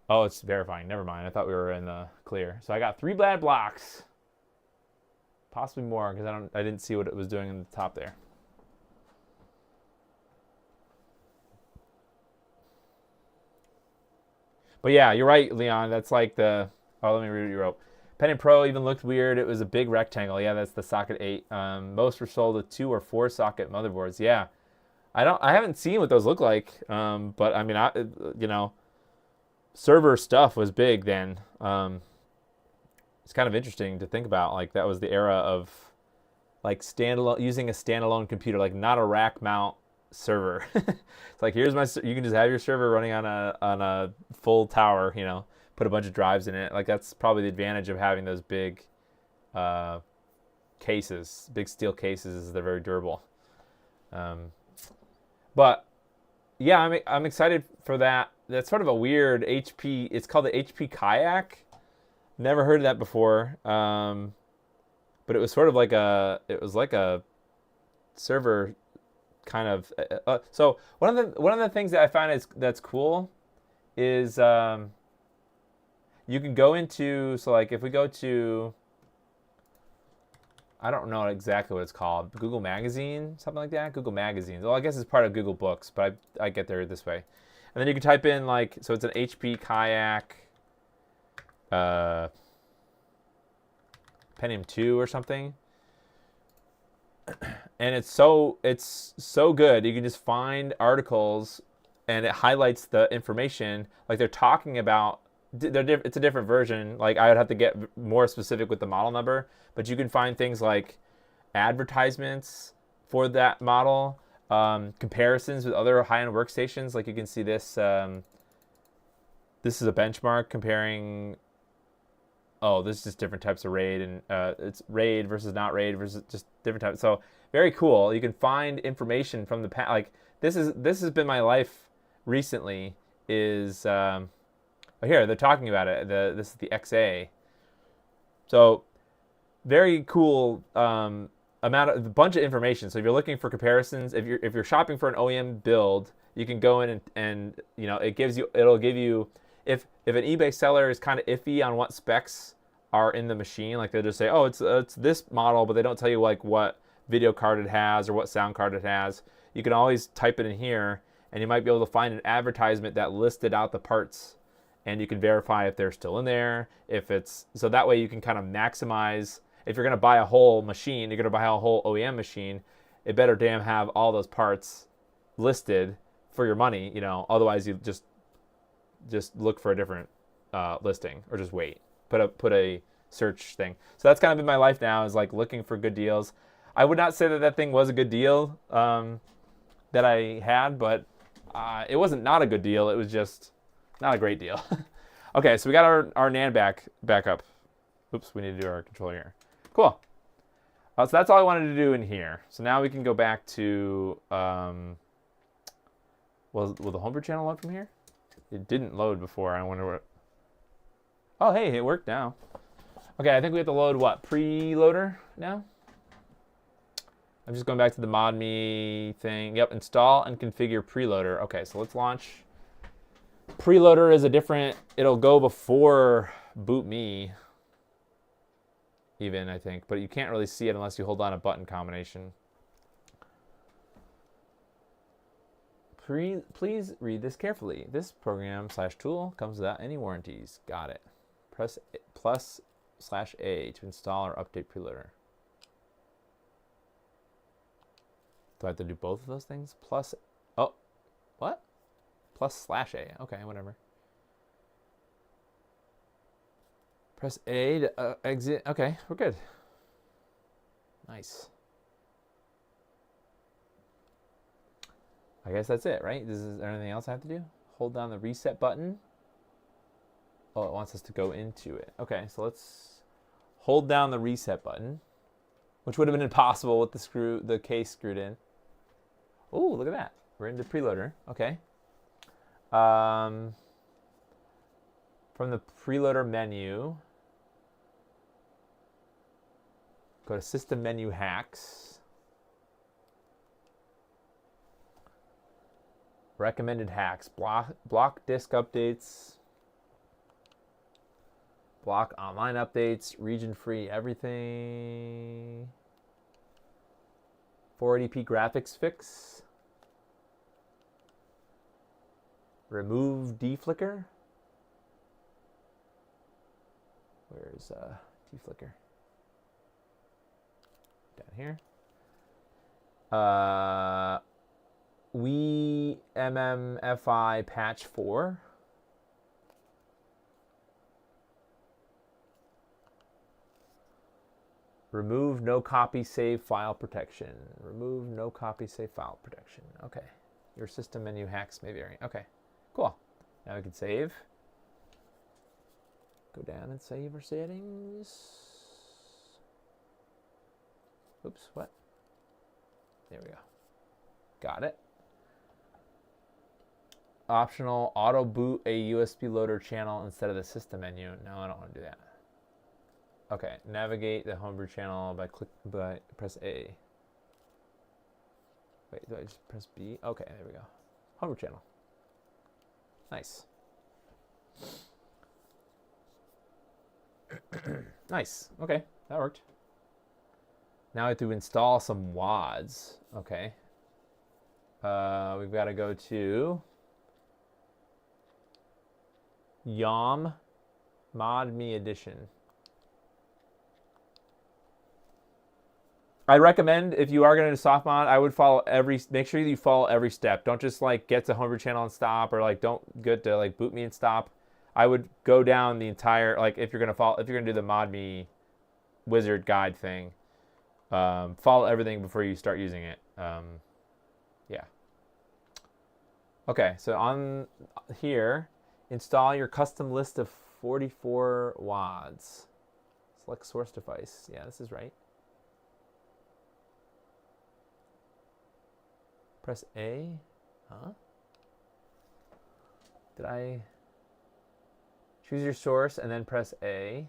Oh, it's verifying. Never mind. I thought we were in the clear. So I got 3 bad blocks, possibly more because I didn't see what it was doing in the top there. But yeah, you're right, Leon. That's like the. Oh, let me read what you wrote. Pentium Pro even looked weird. It was a big rectangle. Yeah, that's the socket 8. Most were sold with 2 or 4 socket motherboards. Yeah. I haven't seen what those look like, but I mean, you know, server stuff was big then. It's kind of interesting to think about. Like that was the era of like using a standalone computer, like not a rack mount server. It's like here's you can just have your server running on a full tower. You know, put a bunch of drives in it. Like that's probably the advantage of having those big cases, big steel cases. Is they're very durable. But yeah, I'm excited for that. That's sort of a weird HP. It's called the HP Kayak. Never heard of that before. But it was sort of like a server kind of. So one of the things that I find that's cool is you can go into, so like if we go to, I don't know exactly what it's called. Google Magazine, something like that. Google Magazines. Well, I guess it's part of Google Books, but I get there this way. And then you can type in like, so it's an HP Kayak Pentium 2 or something. And it's so good. You can just find articles and it highlights the information. Like they're talking about, it's a different version. Like I would have to get more specific with the model number, but you can find things like advertisements for that model, comparisons with other high-end workstations. Like you can see this. This is a benchmark comparing. Oh, this is just different types of RAID, and it's RAID versus not RAID versus just different types. So very cool. You can find information from the past. Like this has been my life recently. Is oh, here they're talking about it. This is the XA. So very cool amount of a bunch of information. So if you're looking for comparisons, if you're shopping for an OEM build, you can go in and you know it'll give you if an eBay seller is kind of iffy on what specs are in the machine, like they'll just say, oh, it's this model, but they don't tell you like what video card it has or what sound card it has. You can always type it in here, and you might be able to find an advertisement that listed out the parts, and you can verify if they're still in there. So that way you can kind of maximize. If you're going to buy a whole machine, you're going to buy a whole OEM machine, it better damn have all those parts listed for your money, you know. Otherwise, you just look for a different listing or just wait. Put a search thing. So that's kind of been my life now, is like looking for good deals. I would not say that thing was a good deal that I had, but it wasn't not a good deal. It was just not a great deal. Okay, so we got our NAND back up. Oops, we need to do our controller here. Cool. So that's all I wanted to do in here. So now we can go back to, will the homebrew channel load from here? It didn't load before. I wonder what. Oh, hey, it worked now. Okay, I think we have to load what? Preloader now? I'm just going back to the ModMii thing. Yep, install and configure Preloader. Okay, so let's launch. Preloader is a different, it'll go before BootMii even, I think, but you can't really see it unless you hold down a button combination. Please read this carefully. This program/tool comes without any warranties. Got it. Press +/A to install or update Preloader. Do I have to do both of those things? Oh, what? +/A. Okay, whatever. Press A to exit. Okay, we're good. Nice. I guess that's it, right? Is there anything else I have to do? Hold down the reset button. Oh, it wants us to go into it. Okay, so let's hold down the reset button, which would have been impossible with the case screwed in. Oh, look at that. We're into Preloader. Okay. From the Preloader menu, go to System Menu Hacks. Recommended hacks. Block disk updates. Block online updates. Region-free everything. 480p graphics fix. Remove deflicker. Where's deflicker? Down here. Wii MMFI patch 4. Remove no copy save file protection. Remove no copy save file protection. Okay. Your system menu hacks may vary. Okay. Cool. Now we can save. Go down and save our settings. Oops, what? There we go. Got it. Optional auto boot a USB loader channel instead of the system menu. No, I don't want to do that. Okay, navigate the homebrew channel by press A. Wait, do I just press B? Okay, there we go. Homebrew channel. Nice. Nice. Okay, that worked. Now I have to install some WADs. Okay. We've got to go to YOM ModMii Edition. I recommend if you are going to do soft mod, I would make sure you follow every step. Don't just like get to homebrew channel and stop, or like don't get to like BootMii and stop. I would go down the entire, like if you're going to do the ModMii wizard guide thing, follow everything before you start using it. Yeah. Okay, so on here, install your custom list of 44 WADs. Select source device. Yeah, this is right. Press A. Huh? Did I choose your source and then press A?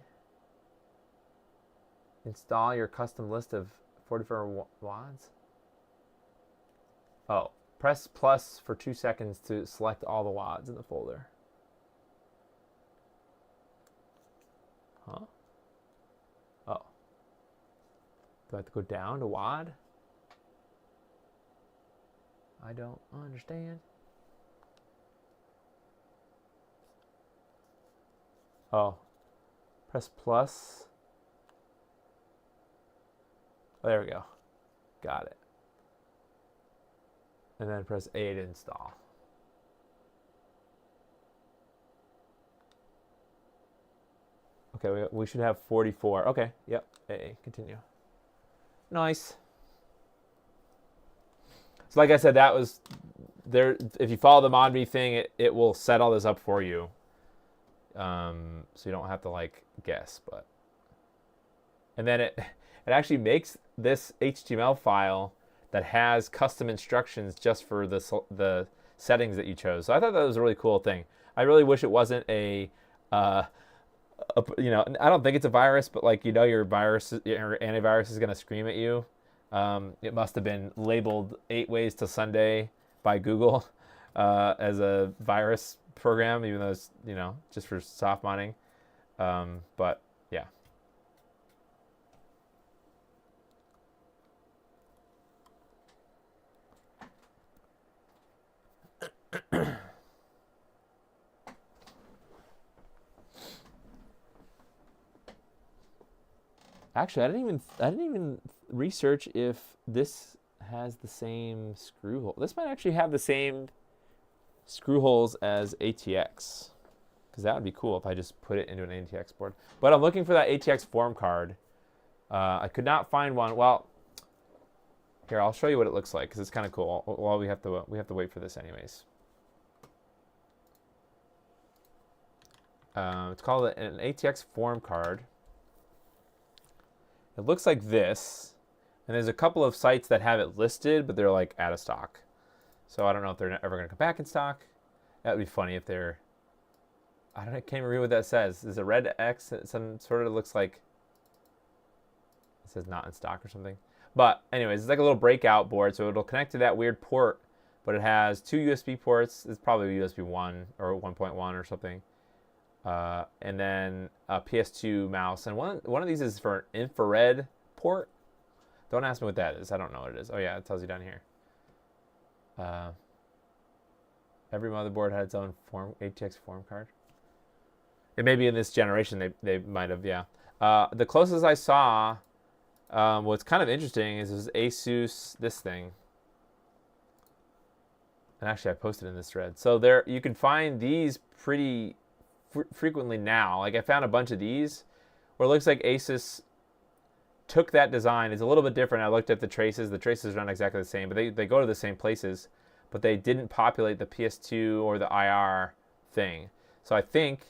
Install your custom list of 44 WADs. Oh, press plus for 2 seconds to select all the WADs in the folder. Huh? Oh. Do I have to go down to WAD? I don't understand. Oh. Press plus. Oh, there we go. Got it. And then press A to install. Okay, we should have 44. Okay, yep. A, continue. Nice. So like I said, that was there. If you follow the ModMii thing, it will set all this up for you. So you don't have to like guess. But and then it actually makes this HTML file that has custom instructions just for the settings that you chose. So I thought that was a really cool thing. I really wish it wasn't you know, I don't think it's a virus, but like, you know, your antivirus is going to scream at you. It must have been labeled 8 Ways to Sunday by Google as a virus program, even though it's, you know, just for soft modding. But yeah. Actually, I didn't even research if this has the same screw hole. This might actually have the same screw holes as ATX, because that would be cool if I just put it into an ATX board. But I'm looking for that ATX form card. I could not find one. Well, here, I'll show you what it looks like, because it's kind of cool. Well, we have to wait for this anyways. It's called an ATX form card. It looks like this, and there's a couple of sites that have it listed, but they're like out of stock. So I don't know if they're ever going to come back in stock. That would be funny if they're... I can't even read what that says. There's a red X. Some sort of looks like it says not in stock or something. But anyways, it's like a little breakout board, so it'll connect to that weird port, but it has 2 USB ports. It's probably USB 1 or 1.1 or something. And then a PS2 mouse, and one of these is for an infrared port. Don't ask me what that is. I don't know what it is. Oh yeah, it tells you down here. Every motherboard had its own ATX form card. It may be in this generation. They might have, yeah. The closest I saw, what's kind of interesting is this Asus this thing. And actually, I posted in this thread. So there, you can find these pretty frequently now. Like I found a bunch of these where it looks like Asus took that design. It's a little bit different. I looked at the traces. The traces are not exactly the same, but they go to the same places, but they didn't populate the PS2 or the IR thing. So I think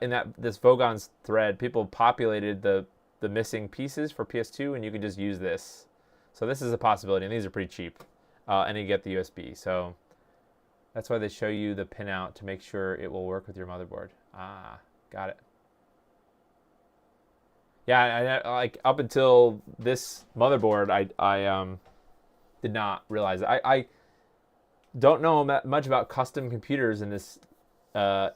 in this Vogon's thread, people populated the missing pieces for PS2, and you can just use this. So this is a possibility, and these are pretty cheap, and you get the USB. So that's why they show you the pinout to make sure it will work with your motherboard. Ah, got it. Yeah, I like up until this motherboard, I did not realize it. I don't know much about custom computers in this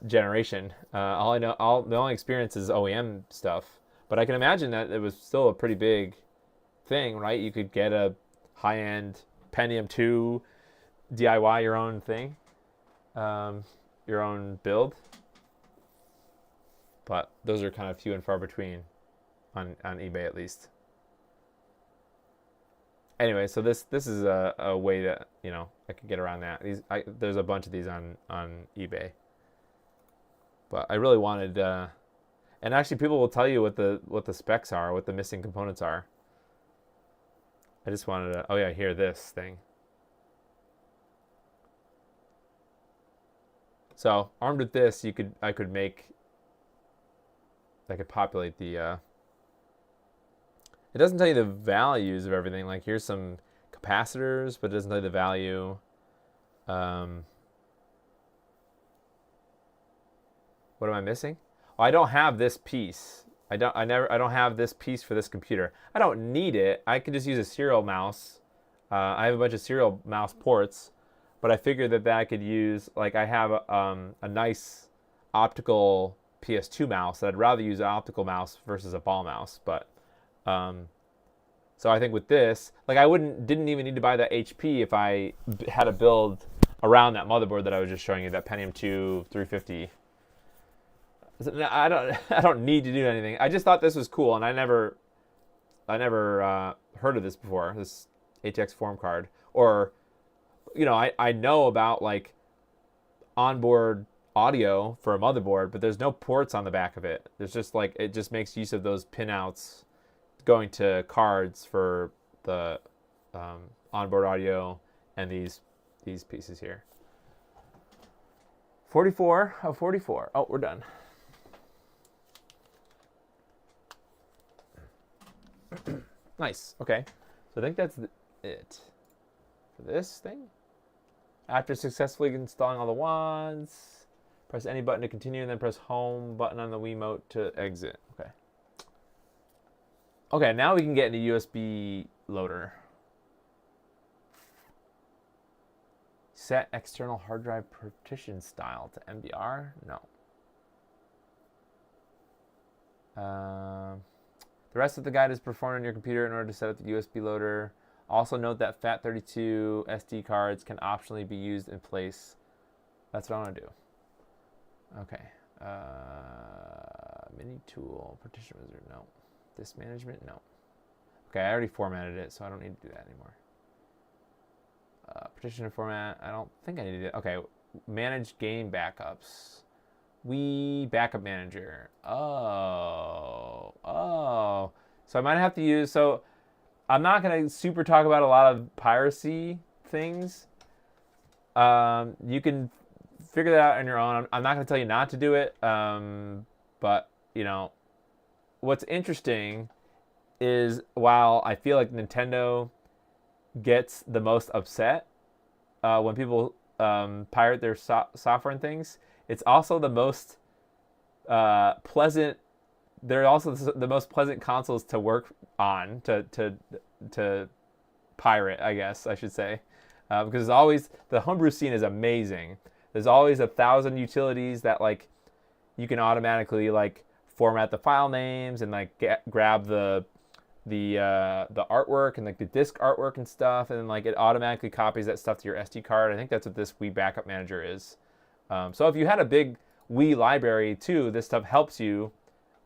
generation. All I know, the only experience is OEM stuff. But I can imagine that it was still a pretty big thing, right? You could get a high-end Pentium 2, DIY your own thing, your own build. But those are kind of few and far between on eBay, at least. Anyway, so this is a way that, you know, I could get around that. There's a bunch of these on eBay. But I really wanted, and actually people will tell you what the specs are, what the missing components are. I just wanted to, oh yeah, here, this thing. So armed with this, I could populate the. It doesn't tell you the values of everything. Like here's some capacitors, but it doesn't tell you the value. What am I missing? Oh, I don't have this piece. I don't have this piece for this computer. I don't need it. I could just use a serial mouse. I have a bunch of serial mouse ports, but I figured that I could use, like I have a nice optical PS2 mouse that I'd rather use an optical mouse versus a ball mouse. But so I think with this, like I didn't even need to buy that HP if I had a build around that motherboard that I was just showing you, that Pentium 2 350. I don't need to do anything. I just thought this was cool, and I never heard of this before. This ATX form card, or you know, I know about like onboard audio for a motherboard, but there's no ports on the back of it. There's just like, it just makes use of those pinouts going to cards for the onboard audio and these pieces here. 44 of 44. Oh, we're done. Nice. Okay. So I think that's it for this thing. After successfully installing all the wands, press any button to continue, and then press home button on the Wiimote to exit. Okay. Okay, now we can get into USB loader. Set external hard drive partition style to MBR? No. The rest of the guide is performed on your computer in order to set up the USB loader. Also note that FAT32 SD cards can optionally be used in place. That's what I want to do. Okay. Mini tool, partition wizard, no. Disk management, no. Okay, I already formatted it, so I don't need to do that anymore. Partition format, I don't think I need to do it. Okay, manage game backups. Backup manager. Oh. So I might have to use, so I'm not going to super talk about a lot of piracy things. You can figure that out on your own. I'm not going to tell you not to do it. But, you know, what's interesting is while I feel like Nintendo gets the most upset when people pirate their software and things, it's also the most pleasant. They're also the most pleasant consoles to work on to pirate, I guess I should say, because there's always the homebrew scene is amazing. There's always 1,000 utilities that like you can automatically like format the file names and like grab the artwork and like the disk artwork and stuff, and then like it automatically copies that stuff to your SD card. I think that's what this Wii Backup Manager is. So if you had a big Wii library too, this stuff helps you.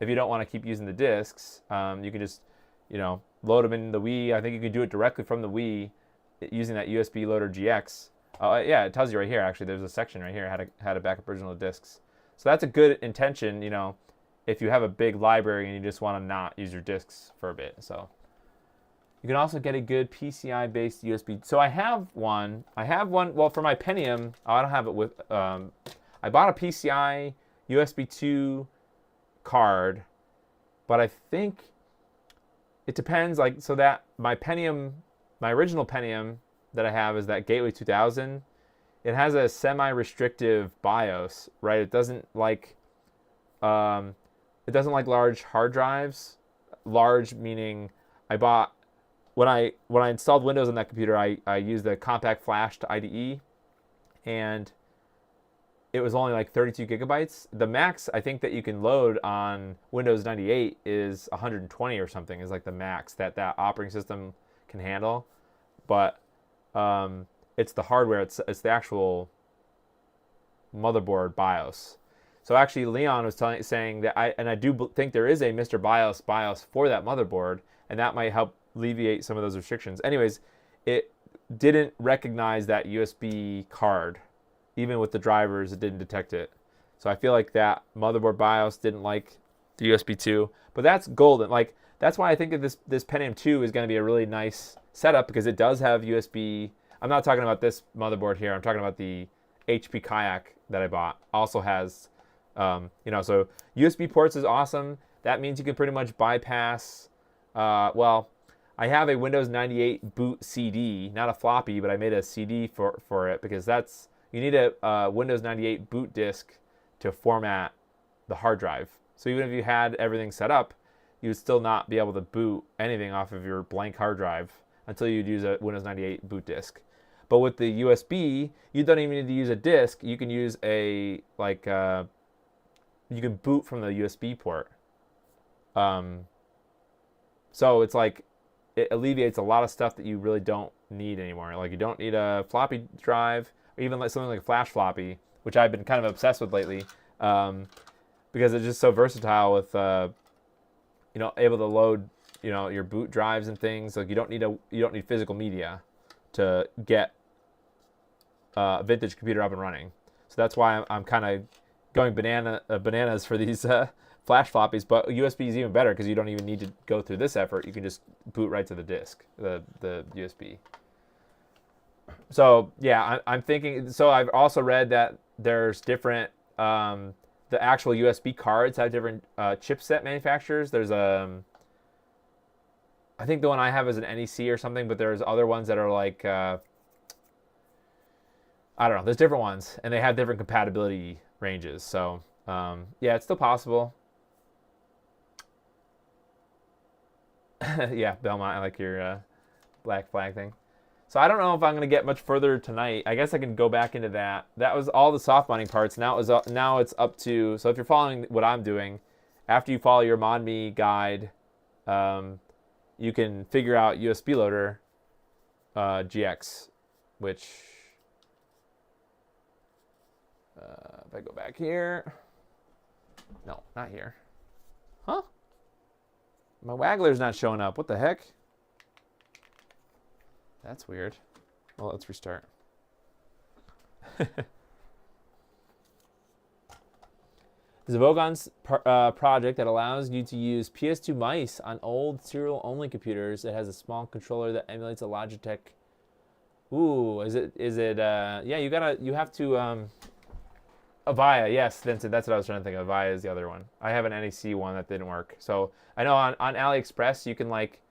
If you don't want to keep using the disks, you can just, you know, load them in the Wii. I think you can do it directly from the Wii using that USB Loader GX. Yeah, it tells you right here. Actually, there's a section right here how to backup original disks. So that's a good intention, you know, if you have a big library and you just want to not use your disks for a bit. So you can also get a good PCI-based USB. So I have one. Well, for my Pentium, I don't have it with. I bought a PCI USB 2 card, but I think it depends. Like, so that my Pentium, my original Pentium that I have is that Gateway 2000. It has a semi-restrictive BIOS, right? It doesn't like large hard drives. Large meaning I bought when I installed Windows on that computer, I used the compact flash to IDE, and it was only like 32 gigabytes. The max I think that you can load on Windows 98 is 120 or something, is like the max that operating system can handle. But it's the hardware, it's the actual motherboard BIOS. So actually Leon was saying that I do think there is a Mr. BIOS for that motherboard, and that might help alleviate some of those restrictions. Anyways, it didn't recognize that USB card. Even with the drivers, it didn't detect it. So I feel like that motherboard BIOS didn't like the USB 2. But that's golden. Like, that's why I think that this Pentium 2 is going to be a really nice setup, because it does have USB. I'm not talking about this motherboard here. I'm talking about the HP Kayak that I bought. Also has, so USB ports is awesome. That means you can pretty much bypass, well, I have a Windows 98 boot CD, not a floppy, but I made a CD for it, because you need a Windows 98 boot disk to format the hard drive. So even if you had everything set up, you would still not be able to boot anything off of your blank hard drive until you'd use a Windows 98 boot disk. But with the USB, you don't even need to use a disk. You can use you can boot from the USB port. So it's like, it alleviates a lot of stuff that you really don't need anymore. Like, you don't need a floppy drive, or even like something like a flash floppy, which I've been kind of obsessed with lately, because it's just so versatile with, able to load, your boot drives and things. Like, you don't need physical media to get a vintage computer up and running. So that's why I'm kind of going bananas for these flash floppies. But USB is even better, because you don't even need to go through this effort. You can just boot right to the disk, the USB. So yeah, I'm thinking. So I've also read that there's different. The actual USB cards have different chipset manufacturers. There's I think the one I have is an NEC or something, but there's other ones that are like, I don't know. There's different ones, and they have different compatibility ranges. So, yeah, it's still possible. Yeah, Belmont, I like your black flag thing. So I don't know if I'm going to get much further tonight. I guess I can go back into that. That was all the soft modding parts. Now it's up to, so if you're following what I'm doing, after you follow your ModMii guide, you can figure out USB loader GX, which, if I go back here, no, not here. Huh? My Waggler's not showing up. What the heck? That's weird. Well, let's restart. There's a Vogon's project that allows you to use PS2 mice on old serial-only computers. It has a small controller that emulates a Logitech. Ooh, is it? Yeah, you have to. Avaya, yes, Vincent, that's what I was trying to think of. Avaya is the other one. I have an NEC one that didn't work. So I know on AliExpress you can like.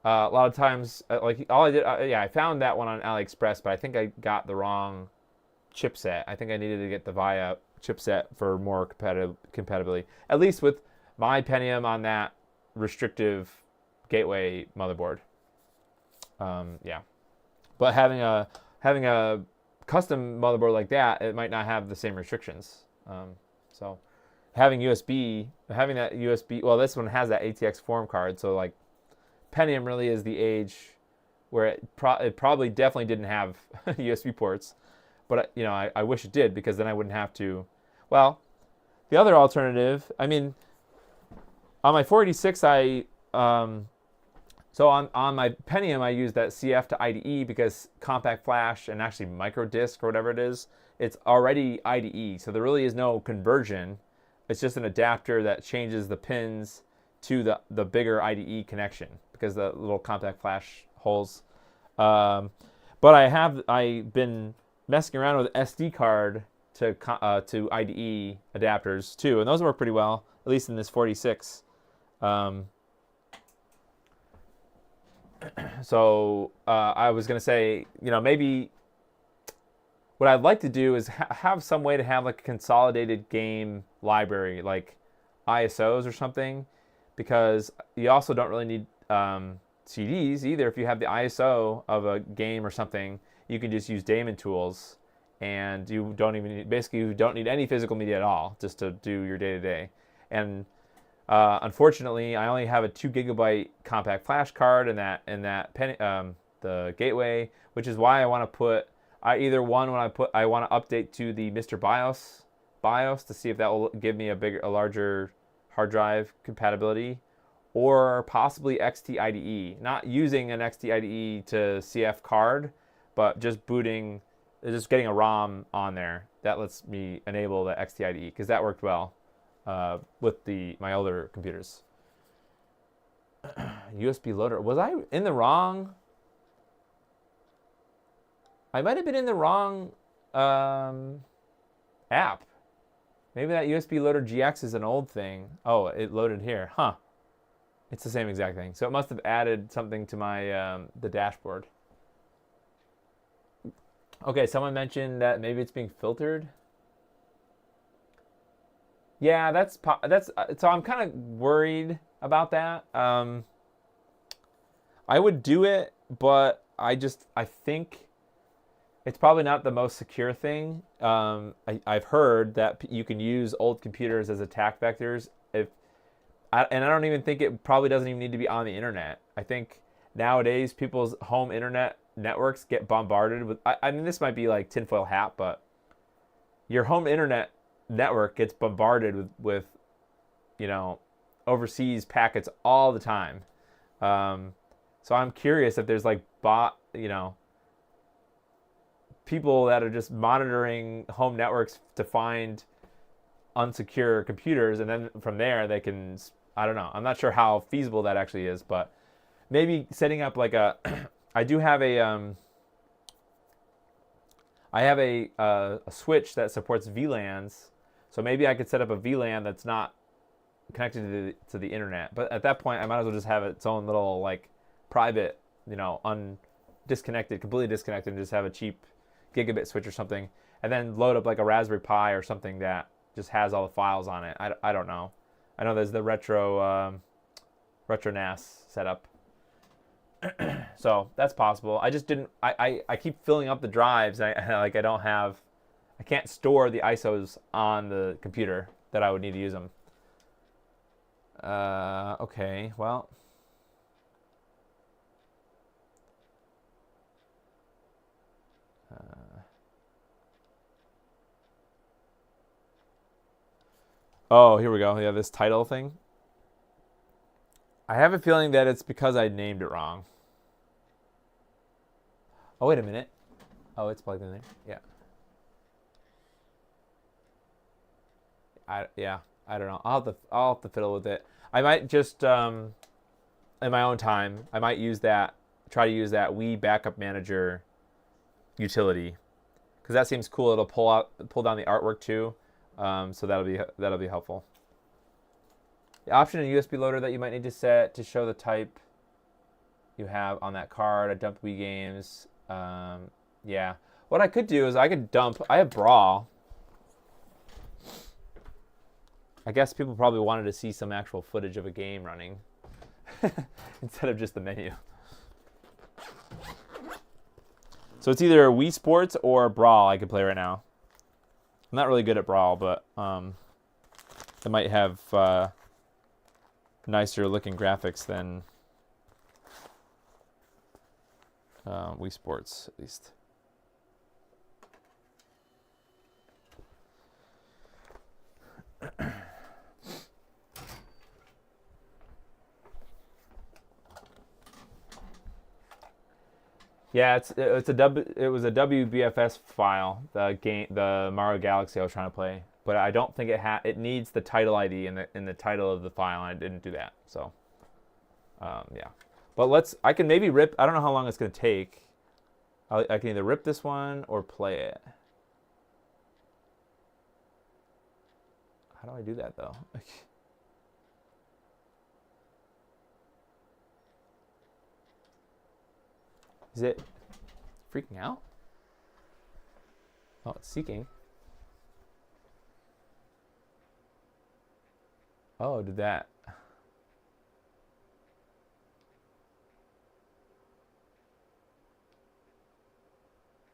A lot of times, like all I did, yeah, I found that one on AliExpress, but I think I got the wrong chipset. I think I needed to get the Avaya chipset for more compatibility, at least with my Pentium on that restrictive gateway motherboard. Yeah, but having a custom motherboard like that, it might not have the same restrictions. So having that USB, well, this one has that ATX form card, so like Pentium really is the age where it probably definitely didn't have USB ports, but you know, I wish it did, because then I wouldn't have to. Well, the other alternative, I mean, on my 486, so on my Pentium, I use that CF to IDE because compact flash and actually micro disk or whatever it is, it's already IDE. So there really is no conversion. It's just an adapter that changes the pins to the bigger IDE connection because the little compact flash holes. But I've been messing around with SD card to IDE adapters too, and those work pretty well, at least in this 46. So I was going to say, you know, maybe what I'd like to do is have some way to have like a consolidated game library, like ISOs or something, because you also don't really need CDs either. If you have the ISO of a game or something, you can just use daemon tools, and you don't need any physical media at all just to do your day-to-day. And unfortunately, I only have a 2 GB compact flash card in the gateway, which is why I want to put I want to update to the Mr. BIOS to see if that will give me a larger hard drive compatibility, or possibly XT-IDE. Not using an XT-IDE to CF card, but just getting a ROM on there that lets me enable the XT-IDE, because that worked well with my older computers. USB loader. Was I in the wrong? I might have been in the wrong app. Maybe that USB loader GX is an old thing. Oh, it loaded here. Huh. It's the same exact thing. So it must have added something to my the dashboard. Okay, someone mentioned that maybe it's being filtered. Yeah, that's so I'm kind of worried about that. I would do it, but I think it's probably not the most secure thing. I've heard that you can use old computers as attack vectors. And I don't even think it probably doesn't even need to be on the internet. I think nowadays people's home internet networks get bombarded with. I mean, this might be like tinfoil hat, but your home internet network gets bombarded with overseas packets all the time. So I'm curious if there's like people that are just monitoring home networks to find unsecure computers, and then from there they can, I don't know. I'm not sure how feasible that actually is, but maybe setting up like I have a switch that supports VLANs, so maybe I could set up a VLAN that's not connected to the internet. But at that point, I might as well just have its own little like private, disconnected, completely disconnected, and just have a cheap gigabit switch or something, and then load up like a Raspberry Pi or something that just has all the files on it. I don't know. I know there's the retro NAS setup. So that's possible. I just didn't. I keep filling up the drives. And I can't store the ISOs on the computer that I would need to use them. Okay, well. Oh, here we go. Yeah, this title thing. I have a feeling that it's because I named it wrong. Oh, wait a minute. Oh, it's plugged in there. Yeah. I don't know. I'll have to fiddle with it. I might just in my own time, I might try to use that Wii Backup Manager utility, because that seems cool. It'll pull down the artwork too. So that'll be helpful. The option in USB loader that you might need to set to show the type you have on that card. I dumped Wii games. Yeah. What I could do is I have Brawl. I guess people probably wanted to see some actual footage of a game running instead of just the menu. So it's either Wii Sports or Brawl I could play right now. I'm not really good at Brawl, but it might have nicer looking graphics than Wii Sports, at least. Yeah, it was a WBFS file, the Mario Galaxy I was trying to play, but I don't think it needs the title ID in the title of the file, and I didn't do that. So, yeah. But I can maybe rip. I don't know how long it's gonna take. I can either rip this one or play it. How do I do that though? Is it freaking out? Oh, it's seeking. Oh, did that.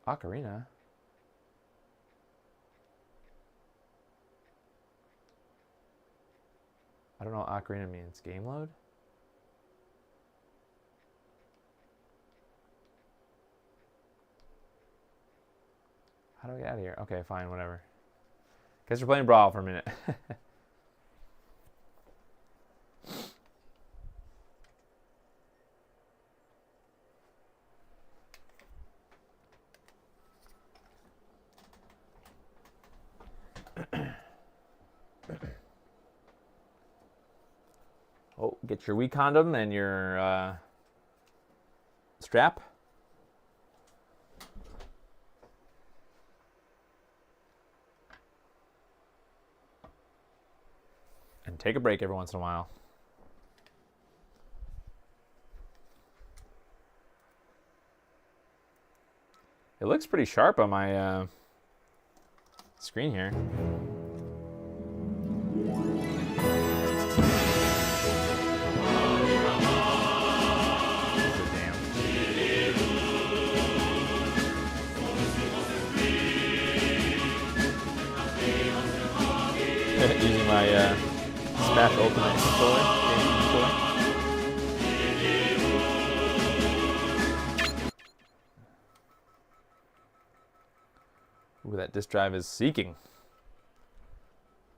Ocarina. I don't know what Ocarina means. Game load? How do I get out of here? Okay, fine, whatever. Guess we're playing Brawl for a minute. Oh, get your Wii condom and your strap. And take a break every once in a while. It looks pretty sharp on my screen here. Using my Smash Ultimate controller, gaming controller. Ooh, that disk drive is seeking.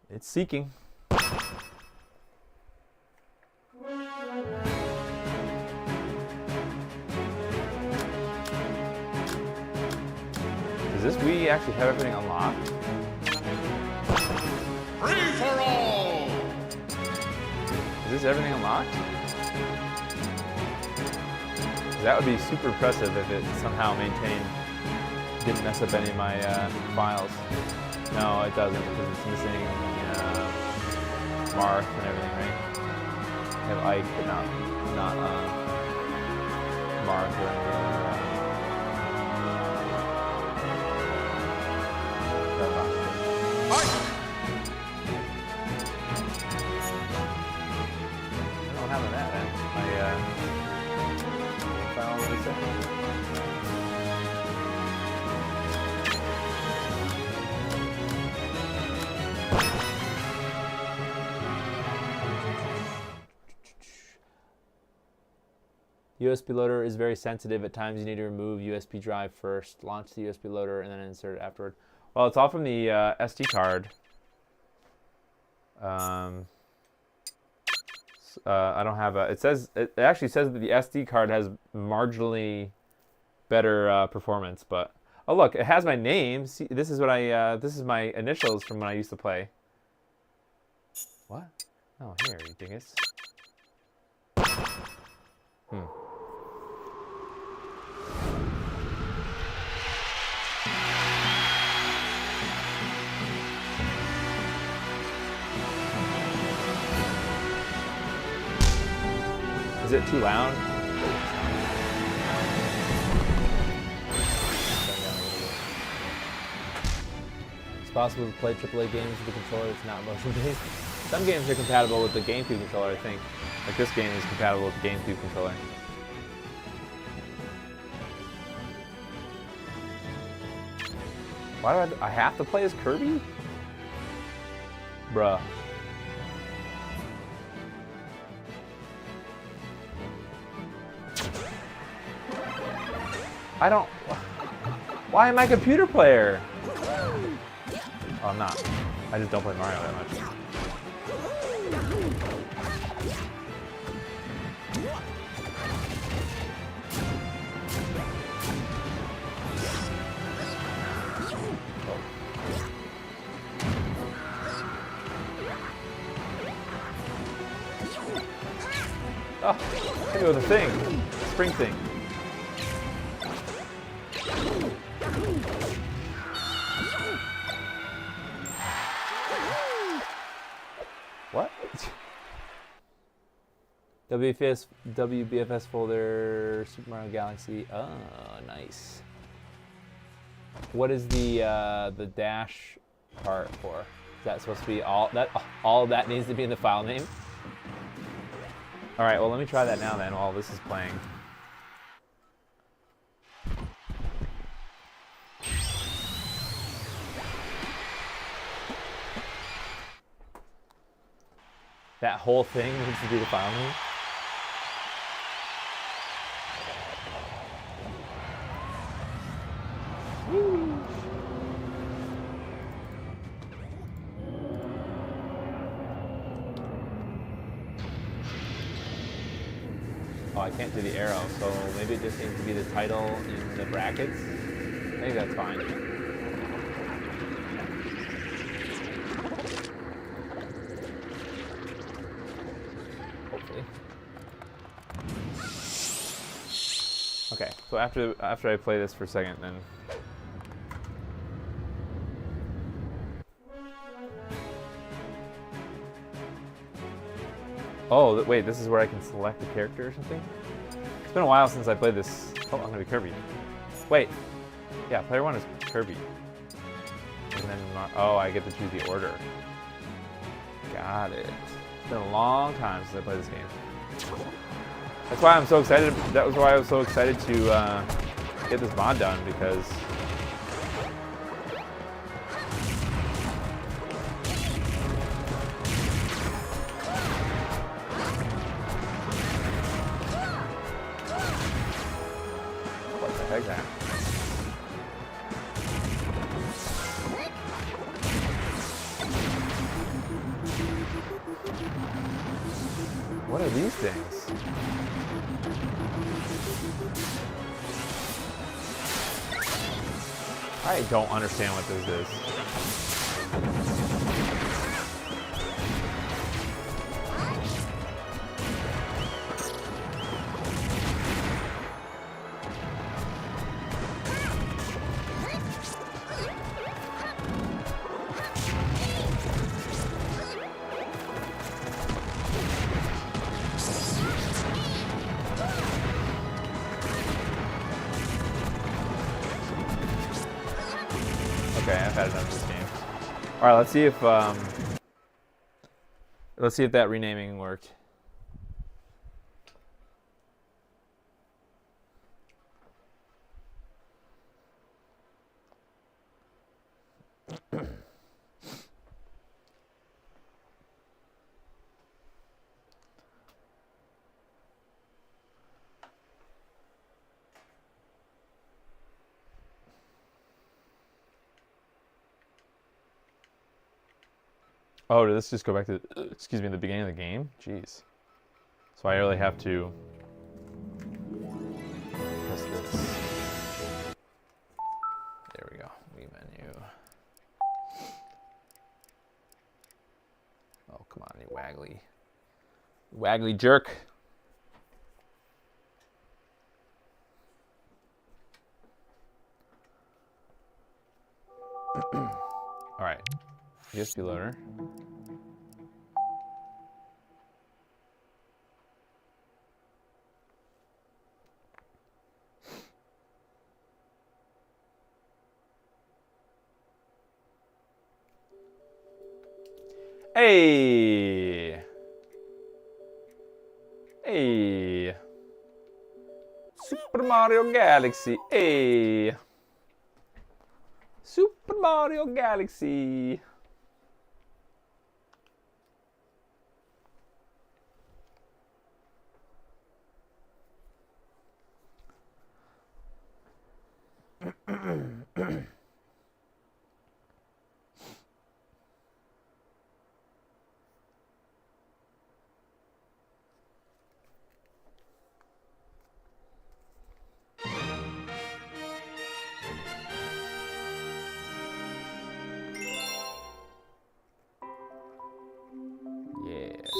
It's seeking. Is this Wii actually have everything unlocked? Free-for-all! Is this everything unlocked? That would be super impressive if it somehow didn't mess up any of my files. No, it doesn't, because it's missing Marth and everything, right? We have Ike, but not Marth or anything like that. I don't have that, man. I found what it said. USB loader is very sensitive. At times you need to remove USB drive first, launch the USB loader, and then insert it afterward. Well, it's all from the SD card. I don't have a. It actually says that the SD card has marginally better performance, but oh look, it has my name. See, this is what this is my initials from when I used to play. What? Oh, here, you dingus. Is it too loud? It's possible to play AAA games with the controller. It's not motion based. Some games are compatible with the GameCube controller, I think. Like this game is compatible with the GameCube controller. Why do I have to play as Kirby? Bruh. I don't... Why am I a computer player? Oh, I'm not. I just don't play Mario that much. Oh, hit me with a thing. Spring thing. What? WBFS folder, Super Mario Galaxy. Oh, nice. What is the dash part for? Is that supposed to be all that? All of that needs to be in the file name? All right. Well, let me try that now then. While this is playing. That whole thing needs to be the file name. Woo. Oh, I can't do the arrow, so maybe it just needs to be the title in the brackets. Maybe that's fine. Okay, so after I play this for a second, then. Oh, wait, this is where I can select a character or something? It's been a while since I played this. Oh, I'm gonna be Kirby. Wait, yeah, player 1 is Kirby. And then, oh, I get to choose the order. Got it. It's been a long time since I played this game. That's why I'm so excited. That was why I was so excited to get this mod done, because what the heck, man? What are these things? I don't understand what this is. had enough of this game. All right, let's see if that renaming worked. Oh, did this just go back to, excuse me, the beginning of the game? Jeez. So I really have to press this. There we go. Wii menu. Oh, come on, you waggly jerk. All right. USB loader. Hey! Hey! Super Mario Galaxy. Hey! Super Mario Galaxy. Yes.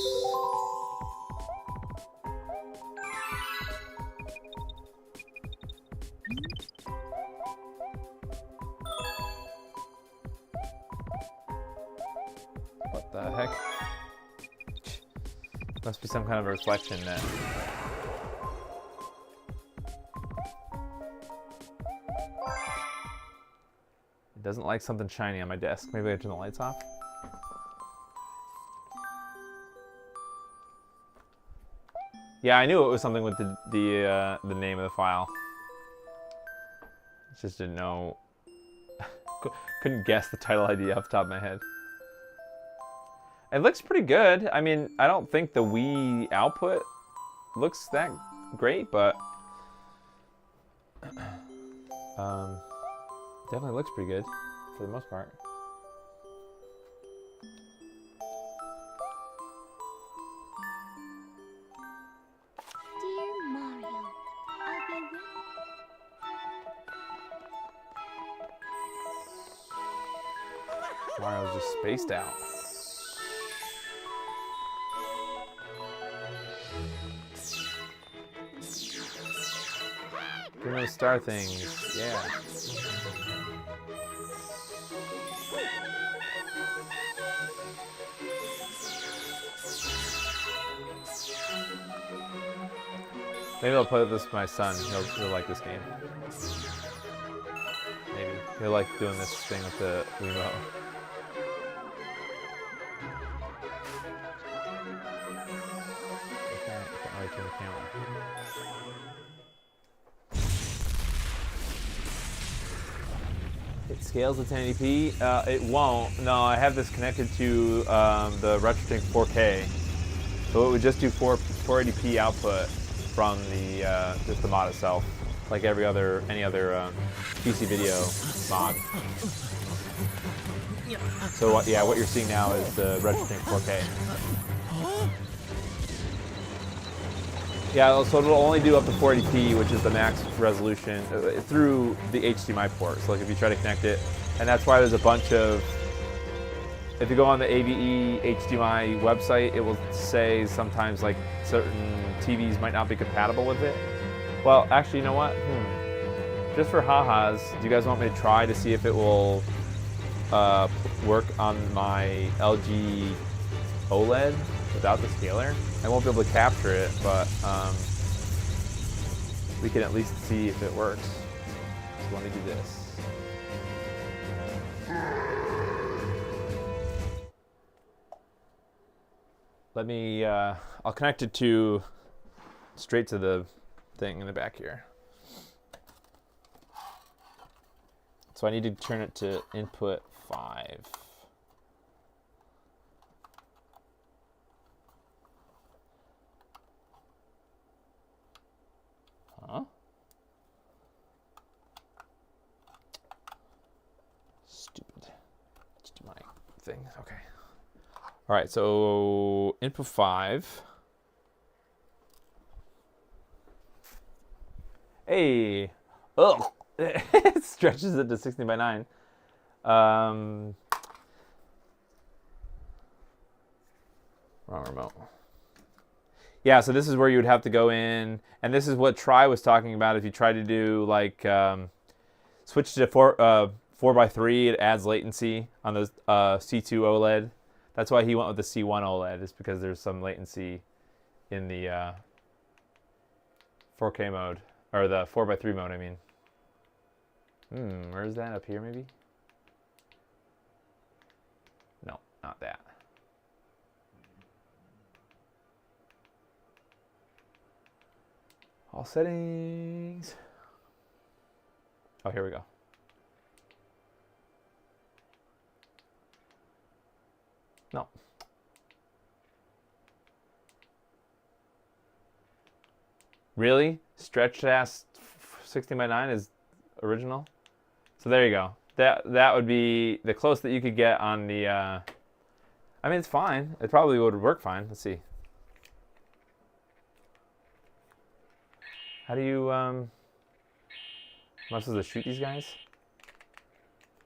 What the heck? Must be some kind of a reflection that. It doesn't like something shiny on my desk. Maybe I turn the lights off. Yeah, I knew it was something with the name of the file. Just didn't know. Couldn't guess the title ID off the top of my head. It looks pretty good. I mean, I don't think the Wii output looks that great, but definitely looks pretty good for the most part. Dear Mario, I'll be with Mario's just spaced out. Give me those star things, yeah. Maybe I'll play this with my son. He'll like this game. Maybe. He'll like doing this thing with the Wiimote. I can't really turn the camera. It scales to 1080p. It won't. No, I have this connected to the RetroTink 4K, so it would just do 480p output from the just the mod itself, like any other PC video mod. So yeah, what you're seeing now is the RetroTink 4K. Yeah, so it'll only do up to 480p, which is the max resolution through the HDMI port. So like if you try to connect it, and that's why there's a bunch of. If you go on the AVE-HDMI website, it will say sometimes like certain TVs might not be compatible with it. Well, actually, you know what? Just for ha-has, do you guys want me to try to see if it will work on my LG OLED without the scaler? I won't be able to capture it, but we can at least see if it works. So let me do this. Let me, I'll connect it to, straight to the thing in the back here. So I need to turn it to input 5. Huh? Stupid HDMI thing. Okay. All right, so input 5. Hey. Ugh. It stretches it to 16 by 9. Wrong remote. Yeah, so this is where you would have to go in, and this is what Try was talking about. If you try to do like switch to 4x3, it adds latency on the C2 OLED. That's why he went with the C1 OLED, is because there's some latency in the 4K mode, or the 4x3 mode, I mean. Where is that? Up here, maybe? No, not that. All settings. Oh, here we go. No. Really? Stretched ass 16 by 9 is original? So there you go. That would be the closest that you could get on the I mean, it's fine. It probably would work fine. Let's see. How do you am I supposed to shoot these guys?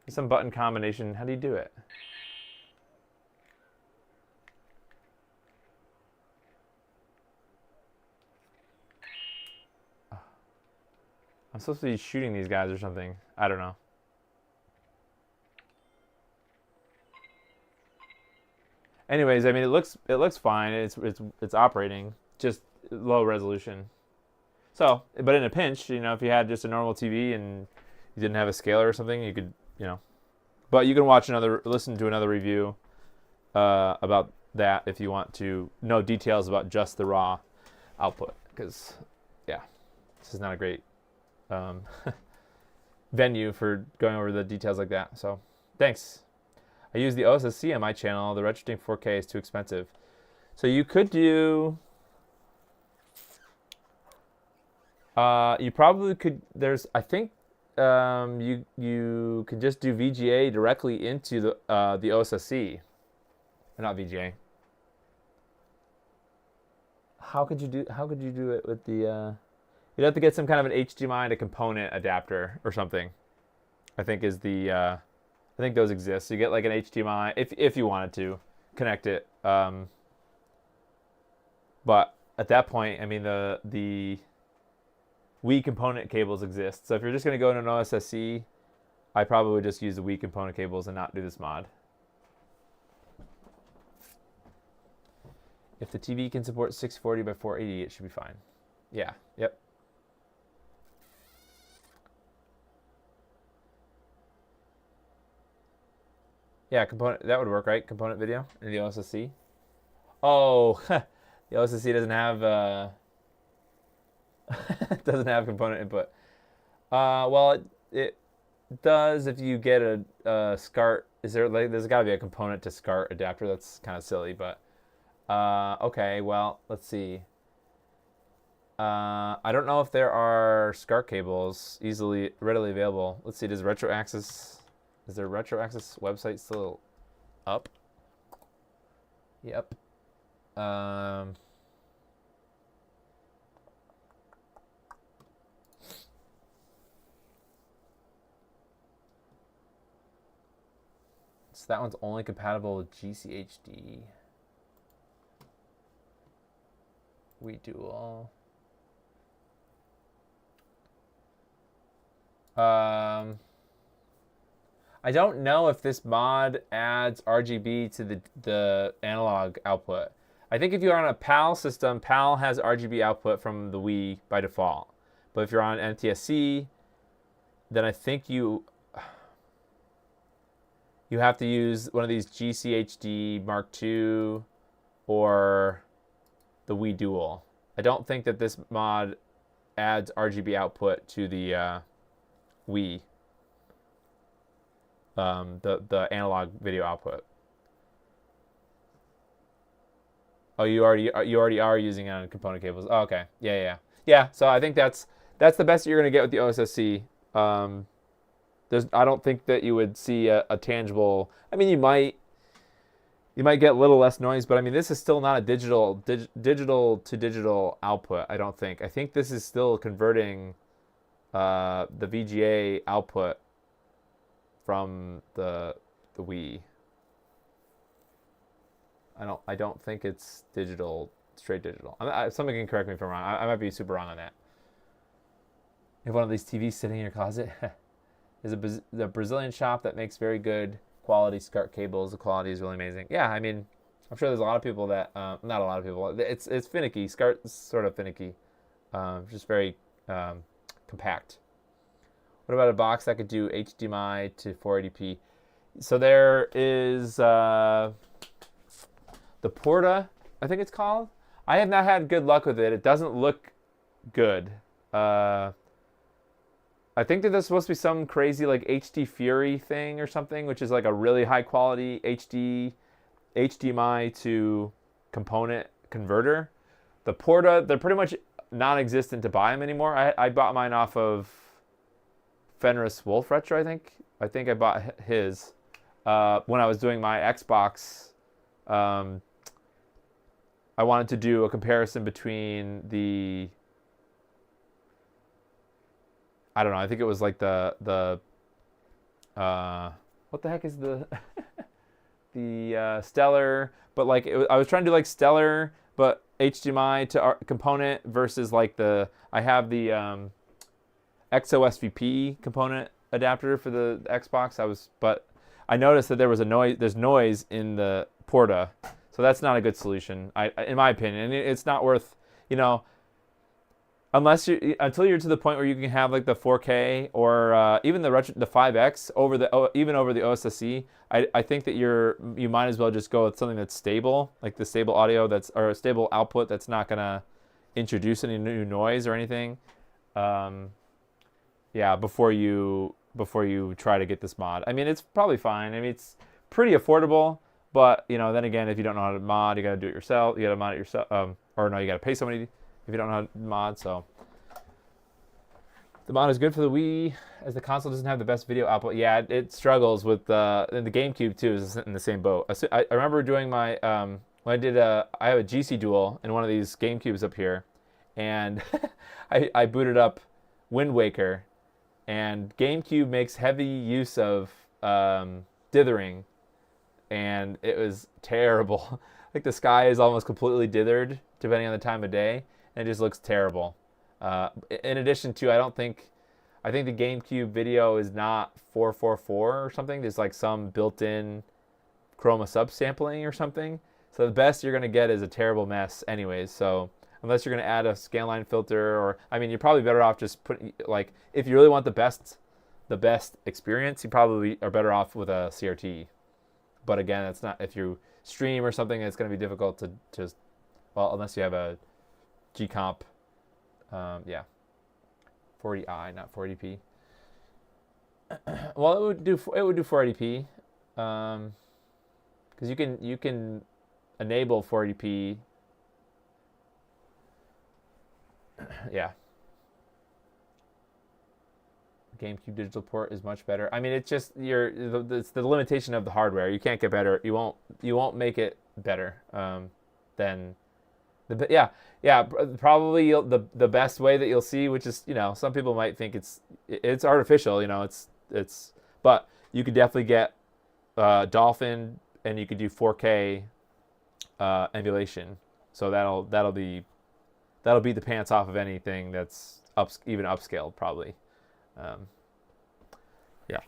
There's some button combination. How do you do it? I'm supposed to be shooting these guys or something. I don't know. Anyways, I mean, it looks fine. It's operating, just low resolution. So, but in a pinch, you know, if you had just a normal TV and you didn't have a scaler or something, you could, you know. But you can listen to another review about that if you want to know details about just the raw output. Because, yeah, this is not a great venue for going over the details like that. So, thanks. I use the OSSC on my channel. The RetroTink 4K is too expensive. So you could do... you probably could... I think you can just do VGA directly into the OSSC. Or not VGA. How could you do it with the... You'd have to get some kind of an HDMI to component adapter or something. I think is the... I think those exist. So you get like an HDMI if you wanted to connect it. But at that point, I mean, the Wii component cables exist. So if you're just going to go into an OSSC, I probably would just use the Wii component cables and not do this mod. If the TV can support 640 by 480, it should be fine. Yeah. Yep. Yeah, component, that would work, right? Component video in the OSSC. Oh, the OSSC doesn't have doesn't have component input. Well, it does if you get a SCART. There's got to be a component to SCART adapter. That's kind of silly, but okay. Well, let's see. I don't know if there are SCART cables readily available. Let's see. Does RetroAccess? Is their RetroAccess website still up? Yep. So that one's only compatible with GCHD. Wii Dual. I don't know if this mod adds RGB to the analog output. I think if you're on a PAL system, PAL has RGB output from the Wii by default. But if you're on NTSC, then I think you... you have to use one of these GCHD Mark II or the Wii Dual. I don't think that this mod adds RGB output to the Wii, the analog video output. Oh, you already are using it on component cables. Oh, okay, yeah. So I think that's the best you're gonna get with the OSSC. I don't think that you would see a tangible. I mean, you might get a little less noise, but I mean, this is still not a digital to digital output. I don't think. I think this is still converting the VGA output from the Wii. I don't think it's digital, straight digital. Somebody can correct me if I'm wrong. I might be super wrong on that. You have one of these TVs sitting in your closet. There's a Brazilian shop that makes very good quality SCART cables. The quality is really amazing. Yeah, I mean, I'm sure there's a lot of people that, not a lot of people. It's finicky. SCART is sort of finicky, just very compact. What about a box that could do HDMI to 480p? So there is the Porta, I think it's called. I have not had good luck with it. It doesn't look good. I think that there's supposed to be some crazy like HD Fury thing or something, which is like a really high quality HDMI to component converter. The Porta, they're pretty much non-existent to buy them anymore. I bought mine off of Fenris Wolf Retro, I think. I think I bought his when I was doing my Xbox. I wanted to do a comparison between the, I don't know, I think it was like the what the heck is the the Stellar, but like I was trying to do like Stellar but HDMI to component versus like I have the XOSVP component adapter for the Xbox. But I noticed that there's noise in the Porta, so that's not a good solution, in my opinion. And it's not worth, until you're to the point where you can have like the 4K or even the 5X over the OSSC. I think that you might as well just go with something that's stable, like the stable audio or a stable output that's not gonna introduce any new noise or anything. Before you try to get this mod. I mean, it's probably fine. I mean, it's pretty affordable, but then again, if you don't know how to mod, you got to do it yourself. You got to mod it yourself, or no, you got to pay somebody if you don't know how to mod. So the mod is good for the Wii, as the console doesn't have the best video output. Yeah, it struggles with and the GameCube too is in the same boat. I remember doing my when I have a GC Dual in one of these GameCubes up here, and I booted up Wind Waker, and GameCube makes heavy use of dithering, and it was terrible. Like the sky is almost completely dithered depending on the time of day, and it just looks terrible. In addition to, I think the GameCube video is not 444 or something. There's like some built-in chroma subsampling or something. So the best you're gonna get is a terrible mess anyways. So unless you're gonna add a scanline filter, or you're probably better off just putting, like, if you really want the best experience, you probably are better off with a CRT. But again, it's not, if you stream or something, it's gonna be difficult to just, well, unless you have a G-Comp, 40i, not 480p. Well, it would do 480p, because you can enable 480p. Yeah. GameCube digital port is much better. I mean, it's just it's the limitation of the hardware. You can't get better. You won't make it better than the probably the best way that you'll see, which is, some people might think it's artificial, it's but you could definitely get Dolphin, and you could do 4K emulation. So that'll beat the pants off of anything that's even upscaled, probably. Yeah.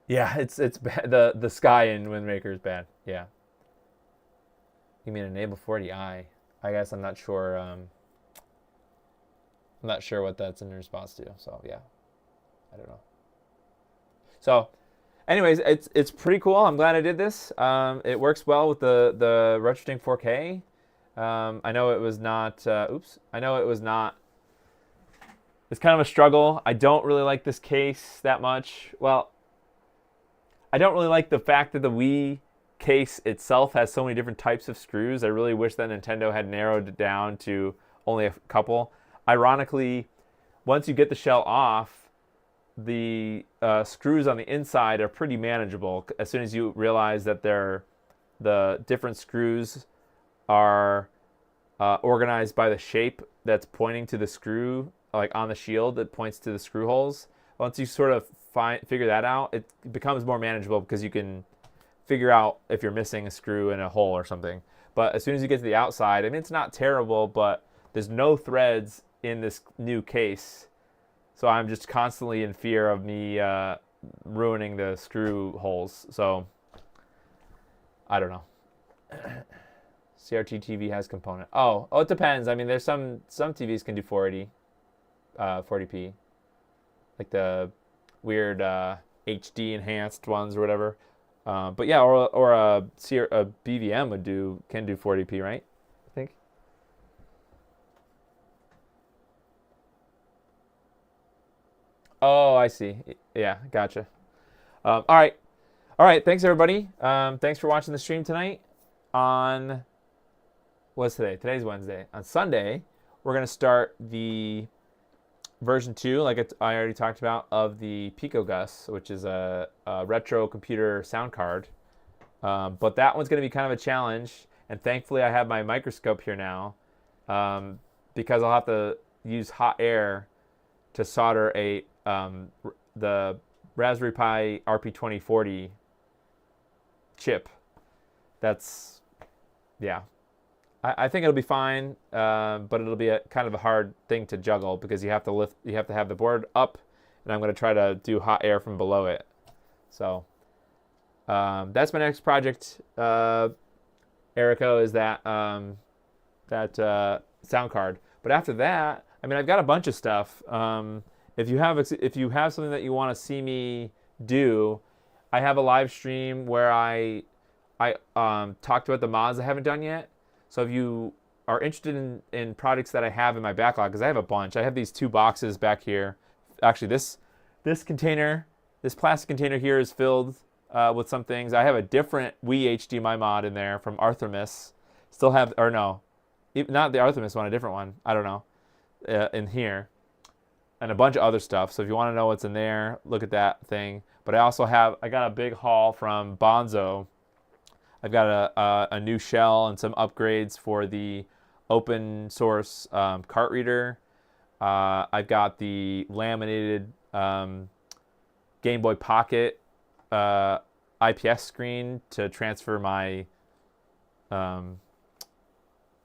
Yeah, it's bad. The sky in Wind Waker is bad. Yeah. You mean enable 40i? I guess I'm not sure. I'm not sure what that's in response to. So yeah, I don't know. So, anyways, it's pretty cool. I'm glad I did this. It works well with the RetroTink 4K. I know it was not. I know it was not. It's kind of a struggle. I don't really like this case that much. Well, I don't really like the fact that the Wii case itself has so many different types of screws. I really wish that Nintendo had narrowed it down to only a couple. Ironically, once you get the shell off, the screws on the inside are pretty manageable. As soon as you realize that the different screws are organized by the shape that's pointing to the screw, like on the shield that points to the screw holes. Once you sort of figure that out, it becomes more manageable because you can figure out if you're missing a screw in a hole or something. But as soon as you get to the outside, I mean, it's not terrible, but there's no threads in this new case. So I'm just constantly in fear of me ruining the screw holes. So I don't know. CRT TV has component. Oh, it depends. I mean, there's some TVs can do 40p, like the weird HD enhanced ones or whatever. But yeah, or a BVM can do 40p, right? I think. Oh, I see. Yeah, gotcha. All right. Thanks everybody. Thanks for watching the stream tonight. What's today? Today's Wednesday. On Sunday, we're gonna start the version 2, like I already talked about, of the PicoGus, which is a retro computer sound card. But that one's going to be kind of a challenge. And thankfully, I have my microscope here now, because I'll have to use hot air to solder the Raspberry Pi RP2040 chip. That's, yeah. I think it'll be fine, but it'll be kind of a hard thing to juggle because you have to have the board up, and I'm going to try to do hot air from below it. So that's my next project, Erico, is that sound card. But after that, I mean, I've got a bunch of stuff. If you have something that you want to see me do, I have a live stream where I talked about the mods I haven't done yet. So if you are interested in projects that I have in my backlog, because I have a bunch. I have these 2 boxes back here. Actually, this container, this plastic container here is filled with some things. I have a different Wii HDMI mod in there from Artemis. Still have, or no, not the Artemis one, a different one. I don't know, in here. And a bunch of other stuff. So if you want to know what's in there, look at that thing. But I got a big haul from Bonzo. I've got a new shell and some upgrades for the open source cart reader. I've got the laminated Game Boy Pocket IPS screen to transfer my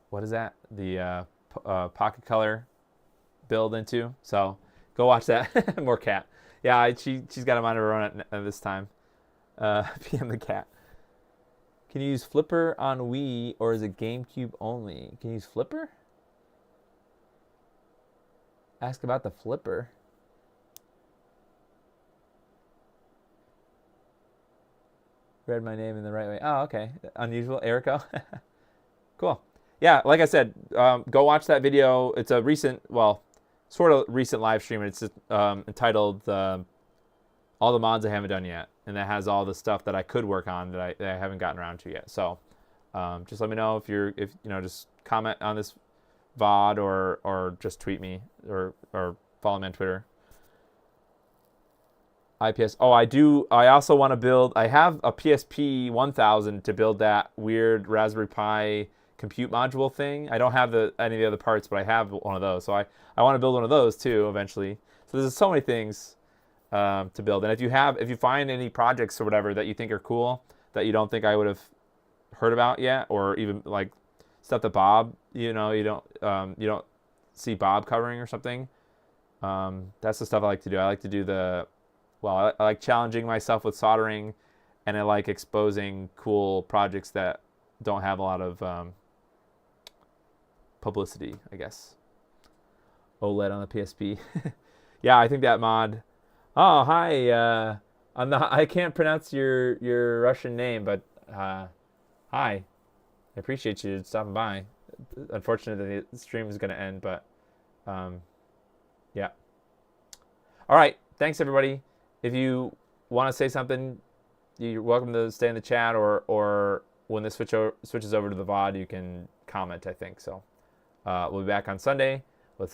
what is that? The Pocket Color build into. So go watch that. More cat. Yeah, she's got a mind of her own at this time. PM the cat. Can you use Flipper on Wii, or is it GameCube only? Can you use Flipper? Ask about the Flipper. Read my name in the right way. Oh, okay. Unusual. Erico. Cool. Yeah, like I said, go watch that video. It's a recent, well, sort of recent live stream. It's entitled All the Mods I Haven't Done Yet. And that has all the stuff that I could work on that I haven't gotten around to yet. So just let me know if just comment on this VOD or just tweet me or follow me on Twitter. IPS. Oh, I also want to build. I have a PSP 1000 to build that weird Raspberry Pi compute module thing. I don't have any of the other parts, but I have one of those. So I want to build one of those too eventually. So there's so many things to build. And if you find any projects or whatever that you think are cool that you don't think I would have heard about yet, or even like stuff that Bob, you don't see Bob covering or something, that's the stuff I like to do. I like to do I like challenging myself with soldering, and I like exposing cool projects that don't have a lot of publicity, I guess. OLED on a PSP. Yeah, I think that mod. Oh, hi. I'm not. I can't pronounce your Russian name, but hi. I appreciate you stopping by. Unfortunately, the stream is going to end, but yeah. All right. Thanks, everybody. If you want to say something, you're welcome to stay in the chat, or when this switches over to the VOD, you can comment, I think. So we'll be back on Sunday.